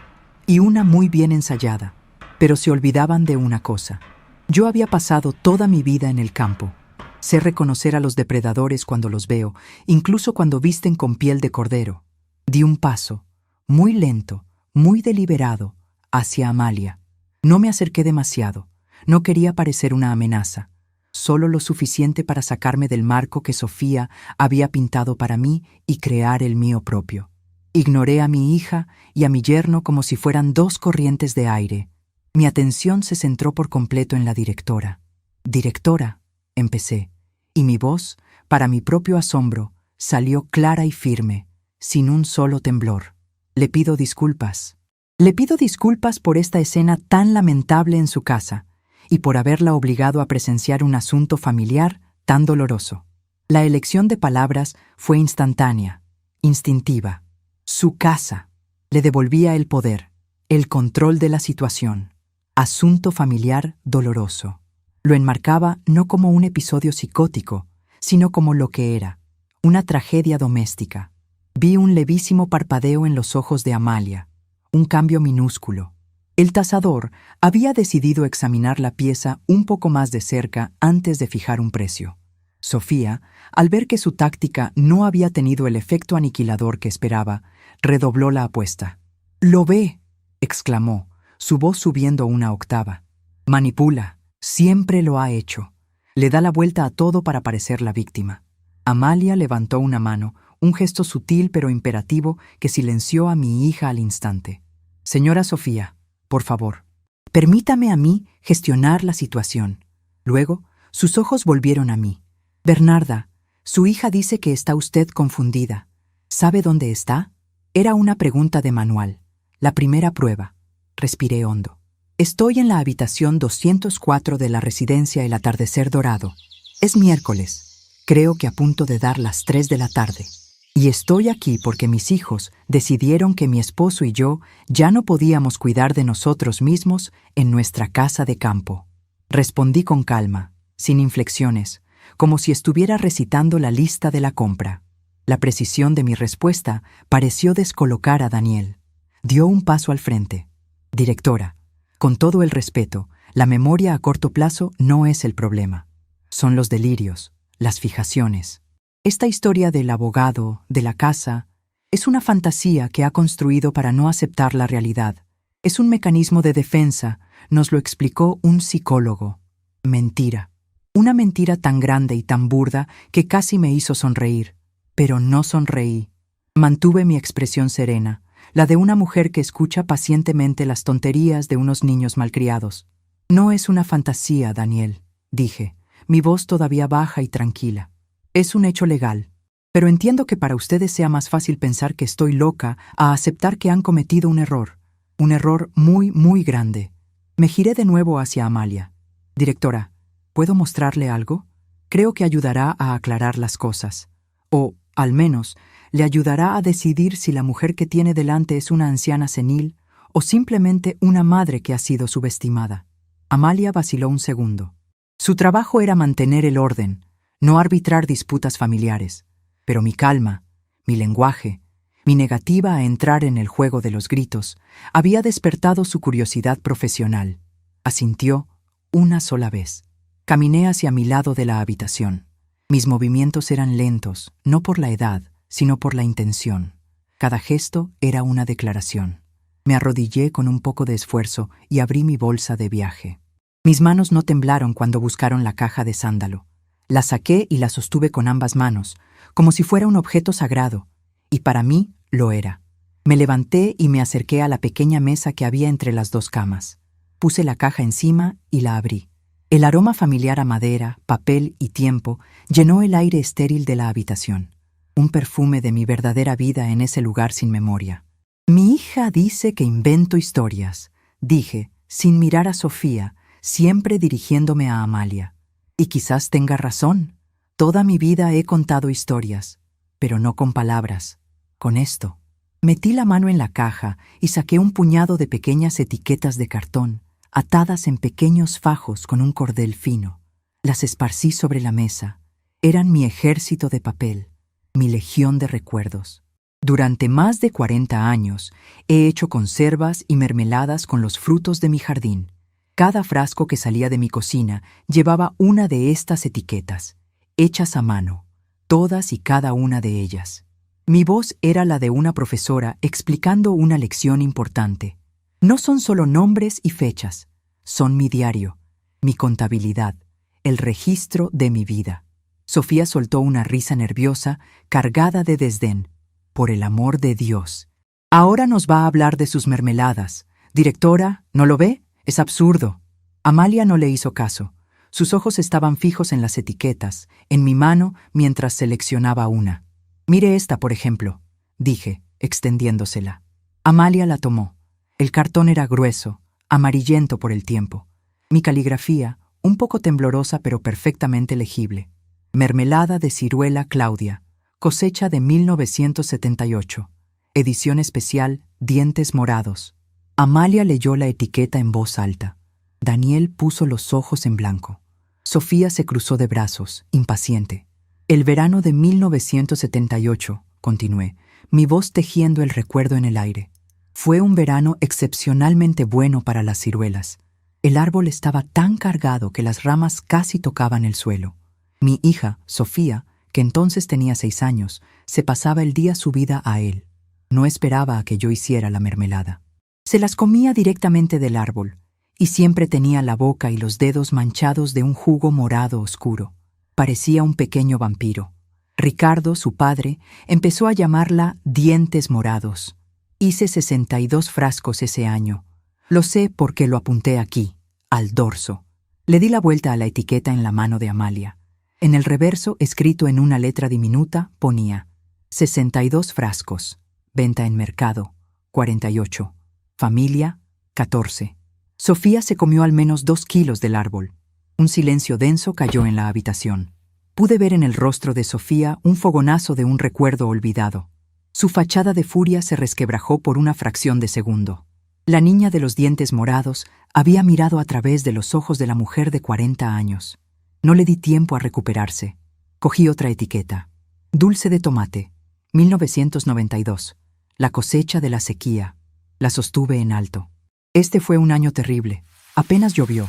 y una muy bien ensayada, pero se olvidaban de una cosa. Yo había pasado toda mi vida en el campo. Sé reconocer a los depredadores cuando los veo, incluso cuando visten con piel de cordero. Di un paso, muy lento, muy deliberado, hacia Amalia. No me acerqué demasiado. No quería parecer una amenaza. Solo lo suficiente para sacarme del marco que Sofía había pintado para mí y crear el mío propio. Ignoré a mi hija y a mi yerno como si fueran dos corrientes de aire. Mi atención se centró por completo en la directora. «Directora», empecé, y mi voz, para mi propio asombro, salió clara y firme, sin un solo temblor. «Le pido disculpas. Le pido disculpas por esta escena tan lamentable en su casa y por haberla obligado a presenciar un asunto familiar tan doloroso». La elección de palabras fue instantánea, instintiva. Su casa le devolvía el poder, el control de la situación. Asunto familiar doloroso. Lo enmarcaba no como un episodio psicótico, sino como lo que era, una tragedia doméstica. Vi un levísimo parpadeo en los ojos de Amalia, un cambio minúsculo. El tasador había decidido examinar la pieza un poco más de cerca antes de fijar un precio. Sofía, al ver que su táctica no había tenido el efecto aniquilador que esperaba, redobló la apuesta. «¡Lo ve!», exclamó, su voz subiendo una octava. «Manipula, siempre lo ha hecho. Le da la vuelta a todo para parecer la víctima». Amalia levantó una mano, un gesto sutil pero imperativo que silenció a mi hija al instante. «Señora Sofía, por favor, permítame a mí gestionar la situación». Luego, sus ojos volvieron a mí. «Bernarda, su hija dice que está usted confundida. ¿Sabe dónde está?». Era una pregunta de manual, la primera prueba. Respiré hondo. «Estoy en la habitación 204 de la residencia El Atardecer Dorado. Es miércoles, creo que a punto de dar las 3 de la tarde. Y estoy aquí porque mis hijos decidieron que mi esposo y yo ya no podíamos cuidar de nosotros mismos en nuestra casa de campo». Respondí con calma, sin inflexiones, como si estuviera recitando la lista de la compra. La precisión de mi respuesta pareció descolocar a Daniel. Dio un paso al frente. «Directora, con todo el respeto, la memoria a corto plazo no es el problema. Son los delirios, las fijaciones. Esta historia del abogado, de la casa, es una fantasía que ha construido para no aceptar la realidad. Es un mecanismo de defensa, nos lo explicó un psicólogo. Mentira. Una mentira tan grande y tan burda que casi me hizo sonreír. Pero no sonreí. Mantuve mi expresión serena, la de una mujer que escucha pacientemente las tonterías de unos niños malcriados. «No es una fantasía, Daniel», dije, mi voz todavía baja y tranquila. «Es un hecho legal. Pero entiendo que para ustedes sea más fácil pensar que estoy loca a aceptar que han cometido un error muy, muy grande». Me giré de nuevo hacia Amalia. «Directora, ¿puedo mostrarle algo? Creo que ayudará a aclarar las cosas. O, al menos, le ayudará a decidir si la mujer que tiene delante es una anciana senil o simplemente una madre que ha sido subestimada». Amalia vaciló un segundo. Su trabajo era mantener el orden, no arbitrar disputas familiares. Pero mi calma, mi lenguaje, mi negativa a entrar en el juego de los gritos, había despertado su curiosidad profesional. Asintió una sola vez. Caminé hacia mi lado de la habitación. Mis movimientos eran lentos, no por la edad, sino por la intención. Cada gesto era una declaración. Me arrodillé con un poco de esfuerzo y abrí mi bolsa de viaje. Mis manos no temblaron cuando buscaron la caja de sándalo. La saqué y la sostuve con ambas manos, como si fuera un objeto sagrado, y para mí lo era. Me levanté y me acerqué a la pequeña mesa que había entre las dos camas. Puse la caja encima y la abrí. El aroma familiar a madera, papel y tiempo llenó el aire estéril de la habitación. Un perfume de mi verdadera vida en ese lugar sin memoria. «Mi hija dice que invento historias», dije, sin mirar a Sofía, siempre dirigiéndome a Amalia. «Y quizás tenga razón. Toda mi vida he contado historias, pero no con palabras, con esto». Metí la mano en la caja y saqué un puñado de pequeñas etiquetas de cartón, atadas en pequeños fajos con un cordel fino. Las esparcí sobre la mesa. Eran mi ejército de papel, mi legión de recuerdos. Durante más de 40 años he hecho conservas y mermeladas con los frutos de mi jardín. Cada frasco que salía de mi cocina llevaba una de estas etiquetas, hechas a mano, todas y cada una de ellas. Mi voz era la de una profesora explicando una lección importante. No son solo nombres y fechas, son mi diario, mi contabilidad, el registro de mi vida. Sofía soltó una risa nerviosa, cargada de desdén. «Por el amor de Dios. Ahora nos va a hablar de sus mermeladas. Directora, ¿no lo ve? Es absurdo. Amalia no le hizo caso. Sus ojos estaban fijos en las etiquetas, en mi mano mientras seleccionaba una. Mire esta, por ejemplo, dije, extendiéndosela. Amalia la tomó. El cartón era grueso, amarillento por el tiempo. Mi caligrafía, un poco temblorosa pero perfectamente legible. Mermelada de ciruela Claudia, cosecha de 1978. Edición especial, dientes morados. Amalia leyó la etiqueta en voz alta. Daniel puso los ojos en blanco. Sofía se cruzó de brazos, impaciente. El verano de 1978, continué, mi voz tejiendo el recuerdo en el aire. Fue un verano excepcionalmente bueno para las ciruelas. El árbol estaba tan cargado que las ramas casi tocaban el suelo. Mi hija, Sofía, que entonces tenía 6 años, se pasaba el día subida a él. No esperaba a que yo hiciera la mermelada. Se las comía directamente del árbol, y siempre tenía la boca y los dedos manchados de un jugo morado oscuro. Parecía un pequeño vampiro. Ricardo, su padre, empezó a llamarla dientes morados. Hice 62 frascos ese año. Lo sé porque lo apunté aquí, al dorso. Le di la vuelta a la etiqueta en la mano de Amalia. En el reverso, escrito en una letra diminuta, ponía 62 frascos, venta en mercado, 48, familia, 14. Sofía se comió al menos 2 kilos del árbol. Un silencio denso cayó en la habitación. Pude ver en el rostro de Sofía un fogonazo de un recuerdo olvidado. Su fachada de furia se resquebrajó por una fracción de segundo. La niña de los dientes morados había mirado a través de los ojos de la mujer de 40 años. No le di tiempo a recuperarse. Cogí otra etiqueta. Dulce de tomate, 1992. La cosecha de la sequía. La sostuve en alto. Este fue un año terrible. Apenas llovió.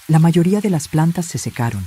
La mayoría de las plantas se secaron.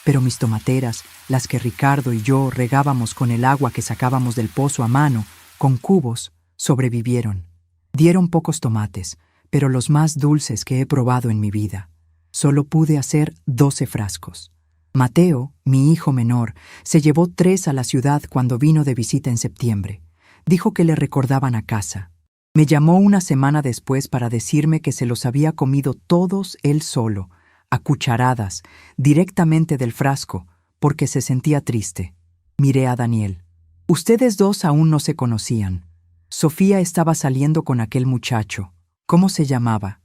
Pero mis tomateras, las que Ricardo y yo regábamos con el agua que sacábamos del pozo a mano, con cubos, sobrevivieron. Dieron pocos tomates, pero los más dulces que he probado en mi vida. Solo pude hacer 12 frascos. Mateo, mi hijo menor, se llevó 3 a la ciudad cuando vino de visita en septiembre. Dijo que le recordaban a casa. Me llamó una semana después para decirme que se los había comido todos él solo, a cucharadas, directamente del frasco, porque se sentía triste. Miré a Daniel. Ustedes dos aún no se conocían. Sofía estaba saliendo con aquel muchacho. ¿Cómo se llamaba?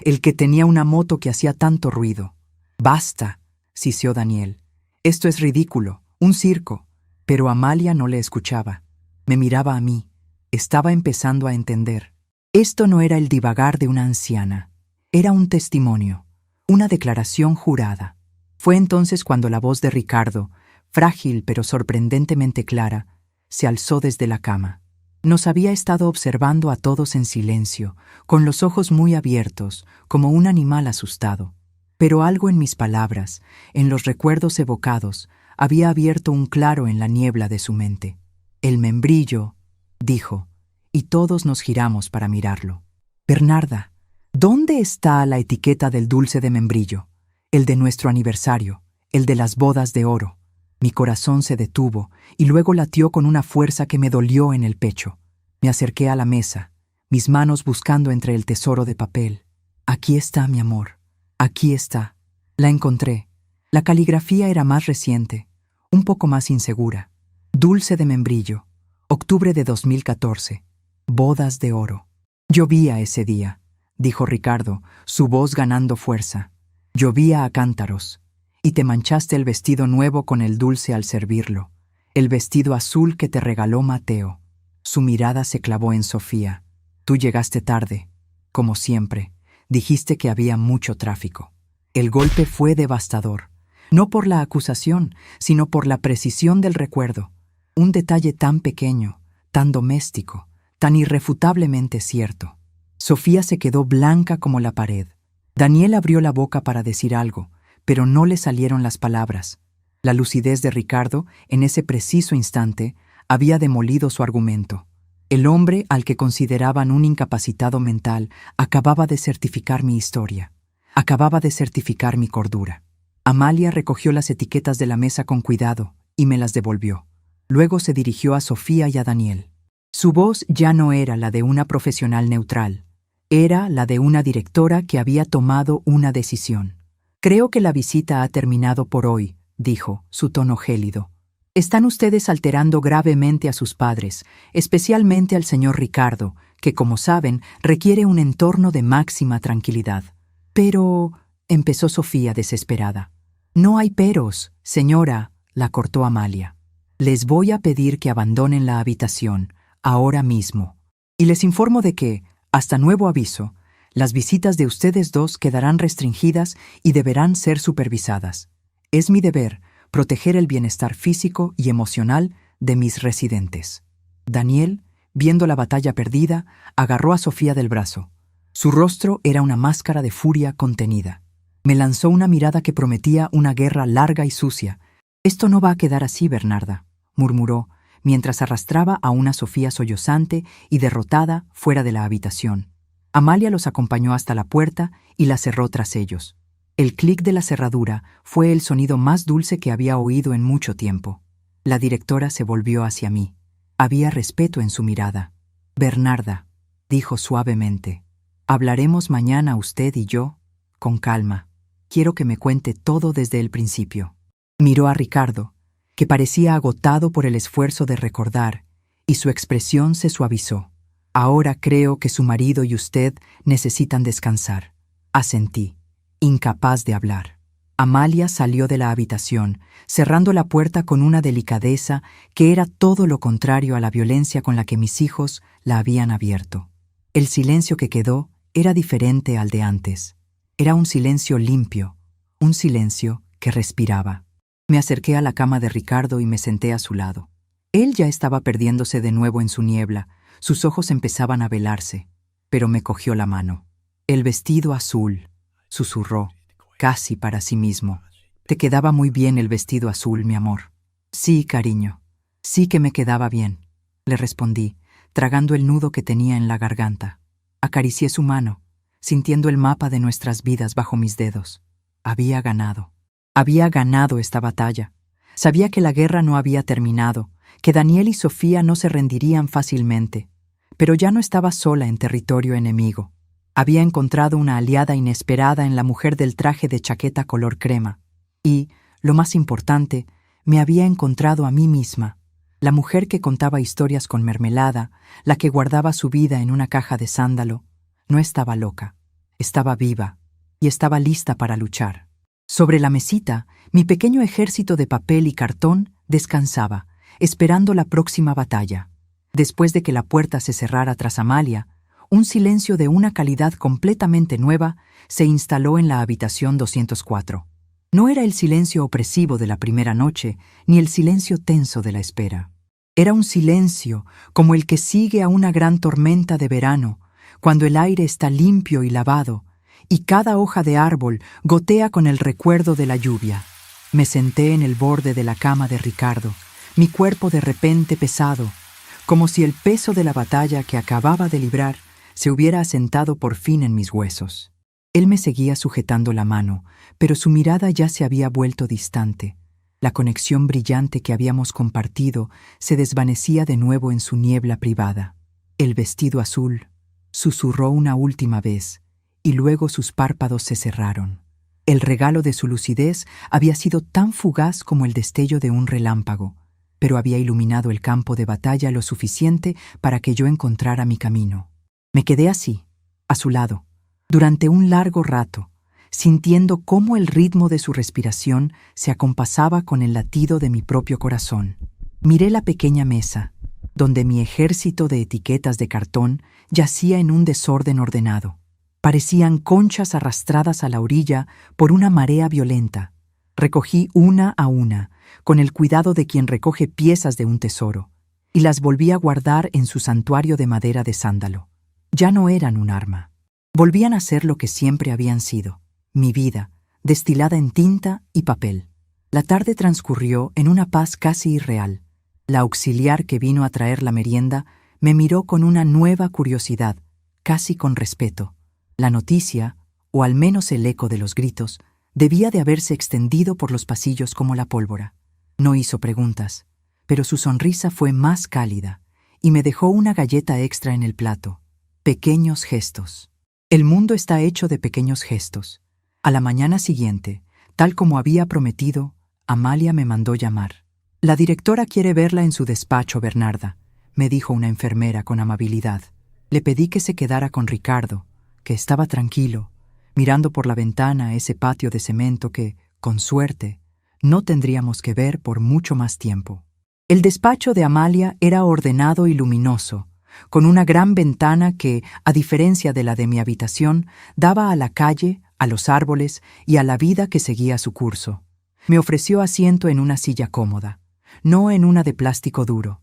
El que tenía una moto que hacía tanto ruido. Basta, siseó Daniel. Esto es ridículo, un circo. Pero Amalia no le escuchaba. Me miraba a mí. Estaba empezando a entender. Esto no era el divagar de una anciana. Era un testimonio. Una declaración jurada. Fue entonces cuando la voz de Ricardo, frágil pero sorprendentemente clara, se alzó desde la cama. Nos había estado observando a todos en silencio, con los ojos muy abiertos, como un animal asustado. Pero algo en mis palabras, en los recuerdos evocados, había abierto un claro en la niebla de su mente. El membrillo, dijo, y todos nos giramos para mirarlo. Bernarda, ¿dónde está la etiqueta del dulce de membrillo? El de nuestro aniversario, el de las bodas de oro. Mi corazón se detuvo y luego latió con una fuerza que me dolió en el pecho. Me acerqué a la mesa, mis manos buscando entre el tesoro de papel. Aquí está, mi amor. Aquí está. La encontré. La caligrafía era más reciente, un poco más insegura. Dulce de membrillo, octubre de 2014. Bodas de oro. Llovía ese día, dijo Ricardo, su voz ganando fuerza. Llovía a cántaros. Y te manchaste el vestido nuevo con el dulce al servirlo. El vestido azul que te regaló Mateo. Su mirada se clavó en Sofía. Tú llegaste tarde. Como siempre, dijiste que había mucho tráfico. El golpe fue devastador. No por la acusación, sino por la precisión del recuerdo. Un detalle tan pequeño, tan doméstico, tan irrefutablemente cierto. Sofía se quedó blanca como la pared. Daniel abrió la boca para decir algo, pero no le salieron las palabras. La lucidez de Ricardo, en ese preciso instante, había demolido su argumento. El hombre al que consideraban un incapacitado mental acababa de certificar mi historia. Acababa de certificar mi cordura. Amalia recogió las etiquetas de la mesa con cuidado y me las devolvió. Luego se dirigió a Sofía y a Daniel. Su voz ya no era la de una profesional neutral. Era la de una directora que había tomado una decisión. «Creo que la visita ha terminado por hoy», dijo, su tono gélido. «Están ustedes alterando gravemente a sus padres, especialmente al señor Ricardo, que, como saben, requiere un entorno de máxima tranquilidad». «Pero», empezó Sofía desesperada. «No hay peros, señora», la cortó Amalia. «Les voy a pedir que abandonen la habitación, ahora mismo. Y les informo de que, hasta nuevo aviso, las visitas de ustedes dos quedarán restringidas y deberán ser supervisadas. Es mi deber proteger el bienestar físico y emocional de mis residentes». Daniel, viendo la batalla perdida, agarró a Sofía del brazo. Su rostro era una máscara de furia contenida. Me lanzó una mirada que prometía una guerra larga y sucia. «Esto no va a quedar así, Bernarda», murmuró, mientras arrastraba a una Sofía sollozante y derrotada fuera de la habitación. Amalia los acompañó hasta la puerta y la cerró tras ellos. El clic de la cerradura fue el sonido más dulce que había oído en mucho tiempo. La directora se volvió hacia mí. Había respeto en su mirada. «Bernarda», dijo suavemente, «hablaremos mañana usted y yo, con calma. Quiero que me cuente todo desde el principio». Miró a Ricardo, que parecía agotado por el esfuerzo de recordar, y su expresión se suavizó. «Ahora creo que su marido y usted necesitan descansar», asentí, incapaz de hablar. Amalia salió de la habitación, cerrando la puerta con una delicadeza que era todo lo contrario a la violencia con la que mis hijos la habían abierto. El silencio que quedó era diferente al de antes. Era un silencio limpio, un silencio que respiraba. Me acerqué a la cama de Ricardo y me senté a su lado. Él ya estaba perdiéndose de nuevo en su niebla, sus ojos empezaban a velarse, pero me cogió la mano. «El vestido azul», susurró, casi para sí mismo. «Te quedaba muy bien el vestido azul, mi amor». «Sí, cariño, sí que me quedaba bien», le respondí, tragando el nudo que tenía en la garganta. Acaricié su mano, sintiendo el mapa de nuestras vidas bajo mis dedos. Había ganado. Había ganado esta batalla. Sabía que la guerra no había terminado, que Daniel y Sofía no se rendirían fácilmente. Pero ya no estaba sola en territorio enemigo. Había encontrado una aliada inesperada en la mujer del traje de chaqueta color crema. Y, lo más importante, me había encontrado a mí misma, la mujer que contaba historias con mermelada, la que guardaba su vida en una caja de sándalo. No estaba loca, estaba viva y estaba lista para luchar. Sobre la mesita, mi pequeño ejército de papel y cartón descansaba, esperando la próxima batalla. Después de que la puerta se cerrara tras Amalia, un silencio de una calidad completamente nueva se instaló en la habitación 204. No era el silencio opresivo de la primera noche, ni el silencio tenso de la espera. Era un silencio como el que sigue a una gran tormenta de verano, cuando el aire está limpio y lavado, y cada hoja de árbol gotea con el recuerdo de la lluvia. Me senté en el borde de la cama de Ricardo, mi cuerpo de repente pesado, como si el peso de la batalla que acababa de librar se hubiera asentado por fin en mis huesos. Él me seguía sujetando la mano, pero su mirada ya se había vuelto distante. La conexión brillante que habíamos compartido se desvanecía de nuevo en su niebla privada. «El vestido azul», susurró una última vez, y luego sus párpados se cerraron. El regalo de su lucidez había sido tan fugaz como el destello de un relámpago, pero había iluminado el campo de batalla lo suficiente para que yo encontrara mi camino. Me quedé así, a su lado, durante un largo rato, sintiendo cómo el ritmo de su respiración se acompasaba con el latido de mi propio corazón. Miré la pequeña mesa, donde mi ejército de etiquetas de cartón yacía en un desorden ordenado. Parecían conchas arrastradas a la orilla por una marea violenta. Recogí una a una, con el cuidado de quien recoge piezas de un tesoro, y las volví a guardar en su santuario de madera de sándalo. Ya no eran un arma. Volvían a ser lo que siempre habían sido, mi vida, destilada en tinta y papel. La tarde transcurrió en una paz casi irreal. La auxiliar que vino a traer la merienda me miró con una nueva curiosidad, casi con respeto. La noticia, o al menos el eco de los gritos, debía de haberse extendido por los pasillos como la pólvora. No hizo preguntas, pero su sonrisa fue más cálida y me dejó una galleta extra en el plato. Pequeños gestos. El mundo está hecho de pequeños gestos. A la mañana siguiente, tal como había prometido, Amalia me mandó llamar. La directora quiere verla en su despacho, Bernarda, me dijo una enfermera con amabilidad. Le pedí que se quedara con Ricardo, que estaba tranquilo, mirando por la ventana ese patio de cemento que, con suerte, no tendríamos que ver por mucho más tiempo. El despacho de Amalia era ordenado y luminoso, con una gran ventana que, a diferencia de la de mi habitación, daba a la calle, a los árboles y a la vida que seguía su curso. Me ofreció asiento en una silla cómoda, no en una de plástico duro.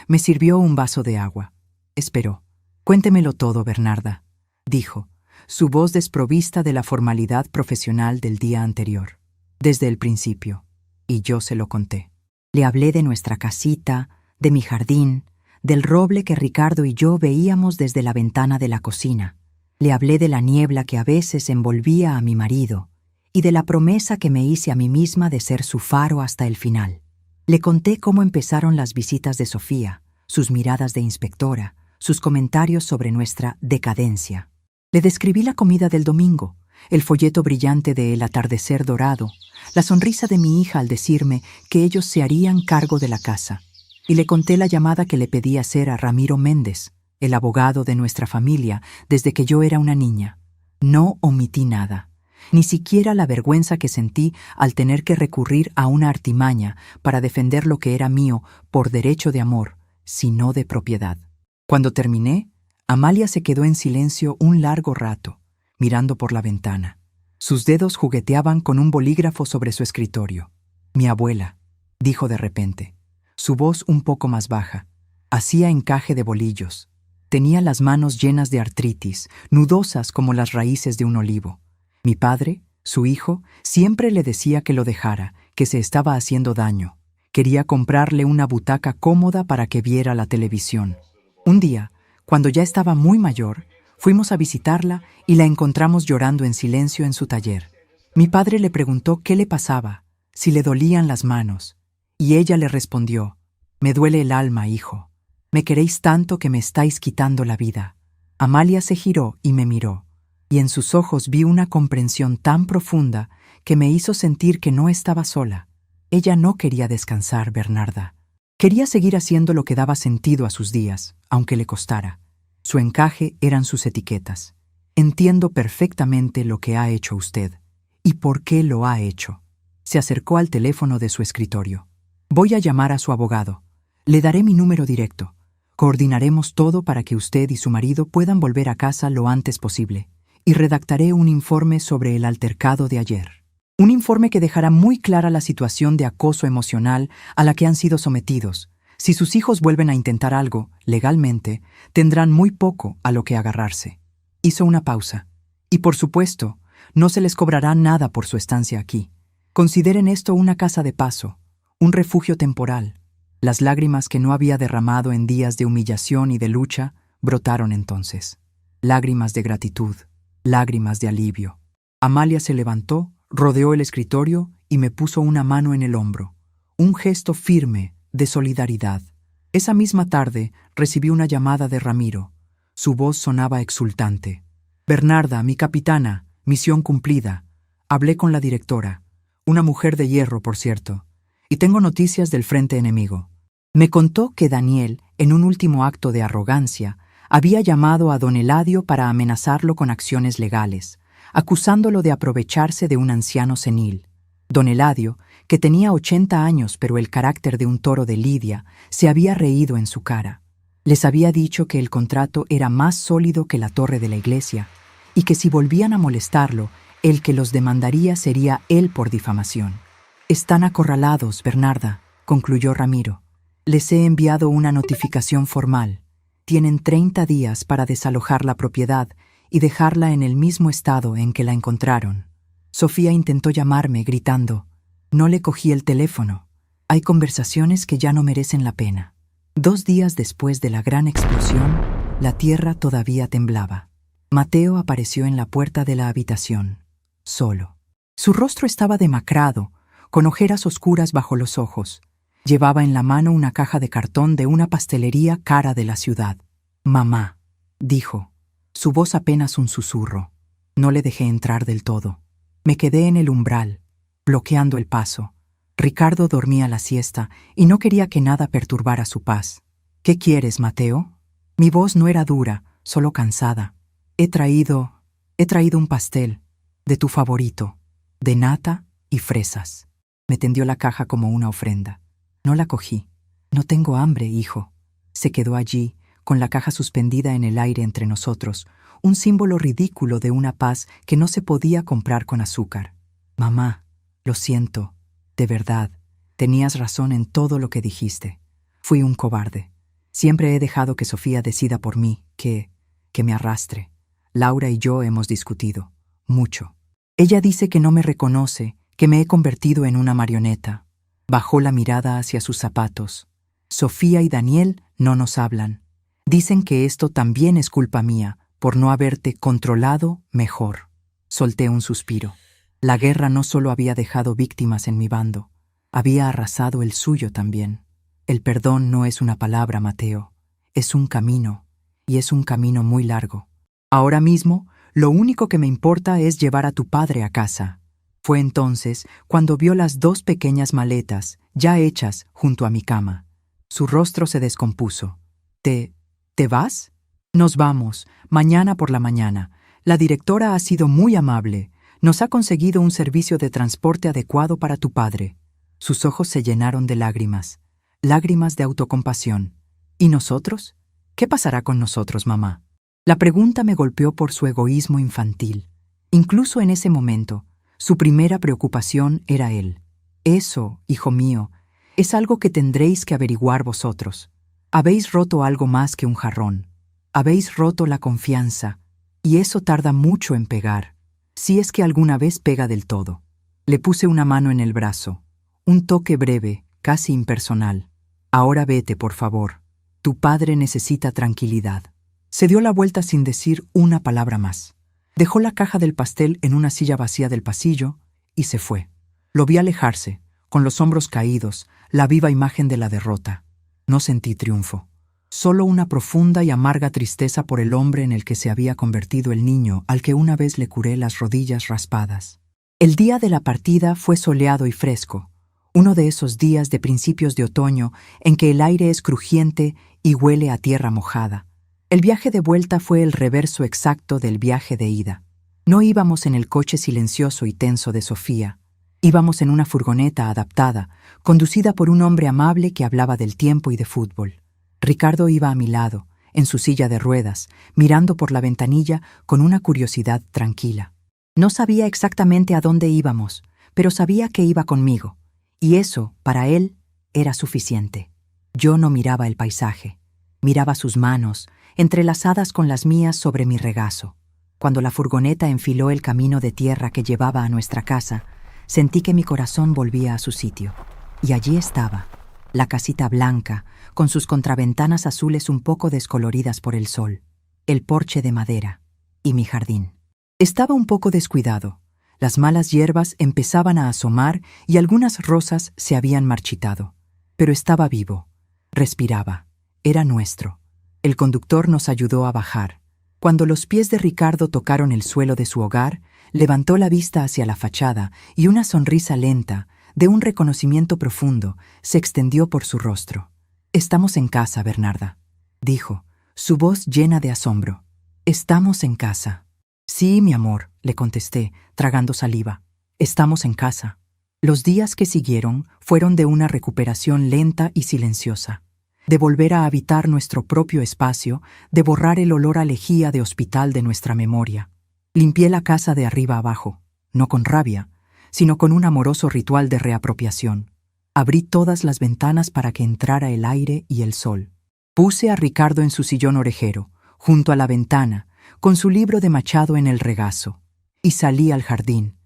Me sirvió un vaso de agua. Esperó. «Cuéntemelo todo, Bernarda», dijo, su voz desprovista de la formalidad profesional del día anterior. Desde el principio. Y yo se lo conté. Le hablé de nuestra casita, de mi jardín, del roble que Ricardo y yo veíamos desde la ventana de la cocina. Le hablé de la niebla que a veces envolvía a mi marido y de la promesa que me hice a mí misma de ser su faro hasta el final. Le conté cómo empezaron las visitas de Sofía, sus miradas de inspectora, sus comentarios sobre nuestra decadencia. Le describí la comida del domingo, el folleto brillante de El atardecer dorado, la sonrisa de mi hija al decirme que ellos se harían cargo de la casa. Y le conté la llamada que le pedí hacer a Ramiro Méndez, el abogado de nuestra familia, desde que yo era una niña. No omití nada, ni siquiera la vergüenza que sentí al tener que recurrir a una artimaña para defender lo que era mío por derecho de amor, sino de propiedad. Cuando terminé, Amalia se quedó en silencio un largo rato, mirando por la ventana. Sus dedos jugueteaban con un bolígrafo sobre su escritorio. «Mi abuela», dijo de repente, su voz un poco más baja. Hacía encaje de bolillos. Tenía las manos llenas de artritis, nudosas como las raíces de un olivo. Mi padre, su hijo, siempre le decía que lo dejara, que se estaba haciendo daño. Quería comprarle una butaca cómoda para que viera la televisión. Un día, cuando ya estaba muy mayor, fuimos a visitarla y la encontramos llorando en silencio en su taller. Mi padre le preguntó qué le pasaba, si le dolían las manos, y ella le respondió: «Me duele el alma, hijo. Me queréis tanto que me estáis quitando la vida». Amalia se giró y me miró, y en sus ojos vi una comprensión tan profunda que me hizo sentir que no estaba sola. Ella no quería descansar, Bernarda. Quería seguir haciendo lo que daba sentido a sus días, aunque le costara. Su encaje eran sus etiquetas. «Entiendo perfectamente lo que ha hecho usted. ¿Y por qué lo ha hecho?». Se acercó al teléfono de su escritorio. «Voy a llamar a su abogado. Le daré mi número directo. Coordinaremos todo para que usted y su marido puedan volver a casa lo antes posible. Y redactaré un informe sobre el altercado de ayer. Un informe que dejará muy clara la situación de acoso emocional a la que han sido sometidos. Si sus hijos vuelven a intentar algo, legalmente, tendrán muy poco a lo que agarrarse». Hizo una pausa. «Y por supuesto, no se les cobrará nada por su estancia aquí. Consideren esto una casa de paso, un refugio temporal». Las lágrimas que no había derramado en días de humillación y de lucha brotaron entonces. Lágrimas de gratitud, lágrimas de alivio. Amalia se levantó, rodeó el escritorio y me puso una mano en el hombro. Un gesto firme, de solidaridad. Esa misma tarde recibí una llamada de Ramiro. Su voz sonaba exultante. «Bernarda, mi capitana, misión cumplida. Hablé con la directora. Una mujer de hierro, por cierto. Y tengo noticias del frente enemigo». Me contó que Daniel, en un último acto de arrogancia, había llamado a don Eladio para amenazarlo con acciones legales, acusándolo de aprovecharse de un anciano senil. Don Eladio, que tenía 80 años pero el carácter de un toro de lidia, se había reído en su cara. Les había dicho que el contrato era más sólido que la torre de la iglesia y que si volvían a molestarlo, el que los demandaría sería él por difamación. «Están acorralados, Bernarda», concluyó Ramiro. «Les he enviado una notificación formal. Tienen 30 días para desalojar la propiedad y dejarla en el mismo estado en que la encontraron». Sofía intentó llamarme, gritando. No le cogí el teléfono. Hay conversaciones que ya no merecen la pena. 2 días después de la gran explosión, la tierra todavía temblaba. Mateo apareció en la puerta de la habitación, solo. Su rostro estaba demacrado, con ojeras oscuras bajo los ojos. Llevaba en la mano una caja de cartón de una pastelería cara de la ciudad. «Mamá», dijo, Su voz apenas un susurro. No le dejé entrar del todo. Me quedé en el umbral, bloqueando el paso. Ricardo dormía la siesta y no quería que nada perturbara su paz. «¿Qué quieres, Mateo?» Mi voz no era dura, solo cansada. He traído un pastel, de tu favorito, de nata y fresas». Me tendió la caja como una ofrenda. No la cogí. «No tengo hambre, hijo». Se quedó allí, con la caja suspendida en el aire entre nosotros, un símbolo ridículo de una paz que no se podía comprar con azúcar. «Mamá, lo siento, de verdad, tenías razón en todo lo que dijiste. Fui un cobarde. Siempre he dejado que Sofía decida por mí, que me arrastre. Laura y yo hemos discutido, mucho. Ella dice que no me reconoce, que me he convertido en una marioneta». Bajó la mirada hacia sus zapatos. «Sofía y Daniel no nos hablan. Dicen que esto también es culpa mía, por no haberte controlado mejor». Solté un suspiro. La guerra no solo había dejado víctimas en mi bando, había arrasado el suyo también. El perdón no es una palabra, Mateo. Es un camino, y es un camino muy largo. Ahora mismo, lo único que me importa es llevar a tu padre a casa. Fue entonces cuando vio las 2 pequeñas maletas, ya hechas, junto a mi cama. Su rostro se descompuso. ¿Te vas? Nos vamos, mañana por la mañana. La directora ha sido muy amable. Nos ha conseguido un servicio de transporte adecuado para tu padre». Sus ojos se llenaron de lágrimas de autocompasión. ¿Y nosotros? ¿Qué pasará con nosotros, mamá? La pregunta me golpeó por su egoísmo infantil. Incluso en ese momento, su primera preocupación era él. «Eso, hijo mío, es algo que tendréis que averiguar vosotros. Habéis roto algo más que un jarrón. Habéis roto la confianza, y eso tarda mucho en pegar, si es que alguna vez pega del todo». Le puse una mano en el brazo, un toque breve, casi impersonal. «Ahora vete, por favor. Tu padre necesita tranquilidad». Se dio la vuelta sin decir una palabra más. Dejó la caja del pastel en una silla vacía del pasillo y se fue. Lo vi alejarse, con los hombros caídos, la viva imagen de la derrota. No sentí triunfo, solo una profunda y amarga tristeza por el hombre en el que se había convertido el niño al que una vez le curé las rodillas raspadas. El día de la partida fue soleado y fresco, uno de esos días de principios de otoño en que el aire es crujiente y huele a tierra mojada. El viaje de vuelta fue el reverso exacto del viaje de ida. No íbamos en el coche silencioso y tenso de Sofía. Íbamos en una furgoneta adaptada, conducida por un hombre amable que hablaba del tiempo y de fútbol. Ricardo iba a mi lado, en su silla de ruedas, mirando por la ventanilla con una curiosidad tranquila. No sabía exactamente a dónde íbamos, pero sabía que iba conmigo, y eso, para él, era suficiente. Yo no miraba el paisaje, miraba sus manos, entrelazadas con las mías sobre mi regazo. Cuando la furgoneta enfiló el camino de tierra que llevaba a nuestra casa, sentí que mi corazón volvía a su sitio. Y allí estaba, la casita blanca, con sus contraventanas azules un poco descoloridas por el sol, el porche de madera y mi jardín. Estaba un poco descuidado. Las malas hierbas empezaban a asomar y algunas rosas se habían marchitado. Pero estaba vivo, respiraba, era nuestro. El conductor nos ayudó a bajar. Cuando los pies de Ricardo tocaron el suelo de su hogar, levantó la vista hacia la fachada y una sonrisa lenta, de un reconocimiento profundo, se extendió por su rostro. «Estamos en casa, Bernarda», dijo, su voz llena de asombro. «Estamos en casa». «Sí, mi amor», le contesté, tragando saliva. «Estamos en casa». Los días que siguieron fueron de una recuperación lenta y silenciosa, de volver a habitar nuestro propio espacio, de borrar el olor a lejía de hospital de nuestra memoria. Limpié la casa de arriba abajo, no con rabia, sino con un amoroso ritual de reapropiación. Abrí todas las ventanas para que entrara el aire y el sol. Puse a Ricardo en su sillón orejero, junto a la ventana, con su libro de Machado en el regazo, y salí al jardín.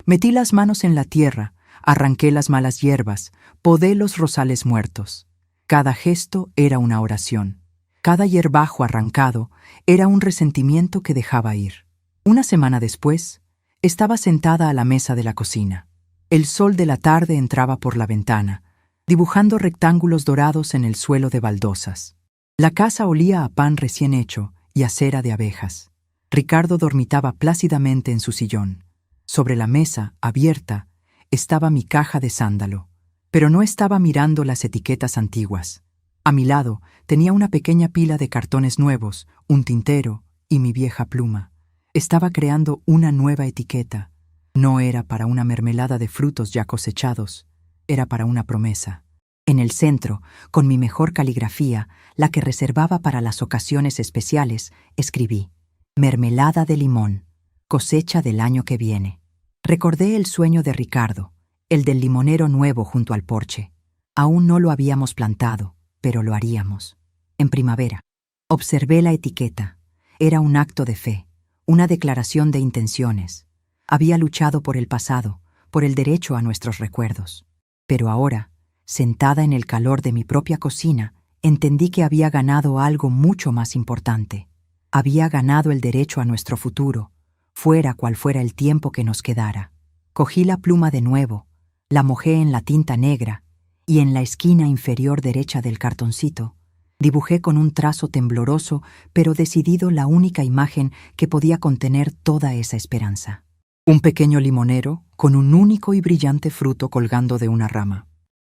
Metí las manos en la tierra, arranqué las malas hierbas, podé los rosales muertos. Cada gesto era una oración. Cada hierbajo arrancado era un resentimiento que dejaba ir. Una semana después, estaba sentada a la mesa de la cocina. El sol de la tarde entraba por la ventana, dibujando rectángulos dorados en el suelo de baldosas. La casa olía a pan recién hecho y a cera de abejas. Ricardo dormitaba plácidamente en su sillón. Sobre la mesa, abierta, estaba mi caja de sándalo, pero no estaba mirando las etiquetas antiguas. A mi lado tenía una pequeña pila de cartones nuevos, un tintero y mi vieja pluma. Estaba creando una nueva etiqueta. No era para una mermelada de frutos ya cosechados, era para una promesa. En el centro, con mi mejor caligrafía, la que reservaba para las ocasiones especiales, escribí: mermelada de limón, cosecha del año que viene. Recordé el sueño de Ricardo, el del limonero nuevo junto al porche. Aún no lo habíamos plantado, pero lo haríamos. En primavera. Observé la etiqueta. Era un acto de fe, una declaración de intenciones. Había luchado por el pasado, por el derecho a nuestros recuerdos. Pero ahora, sentada en el calor de mi propia cocina, entendí que había ganado algo mucho más importante. Había ganado el derecho a nuestro futuro, fuera cual fuera el tiempo que nos quedara. Cogí la pluma de nuevo, la mojé en la tinta negra y en la esquina inferior derecha del cartoncito dibujé con un trazo tembloroso pero decidido la única imagen que podía contener toda esa esperanza. Un pequeño limonero con un único y brillante fruto colgando de una rama.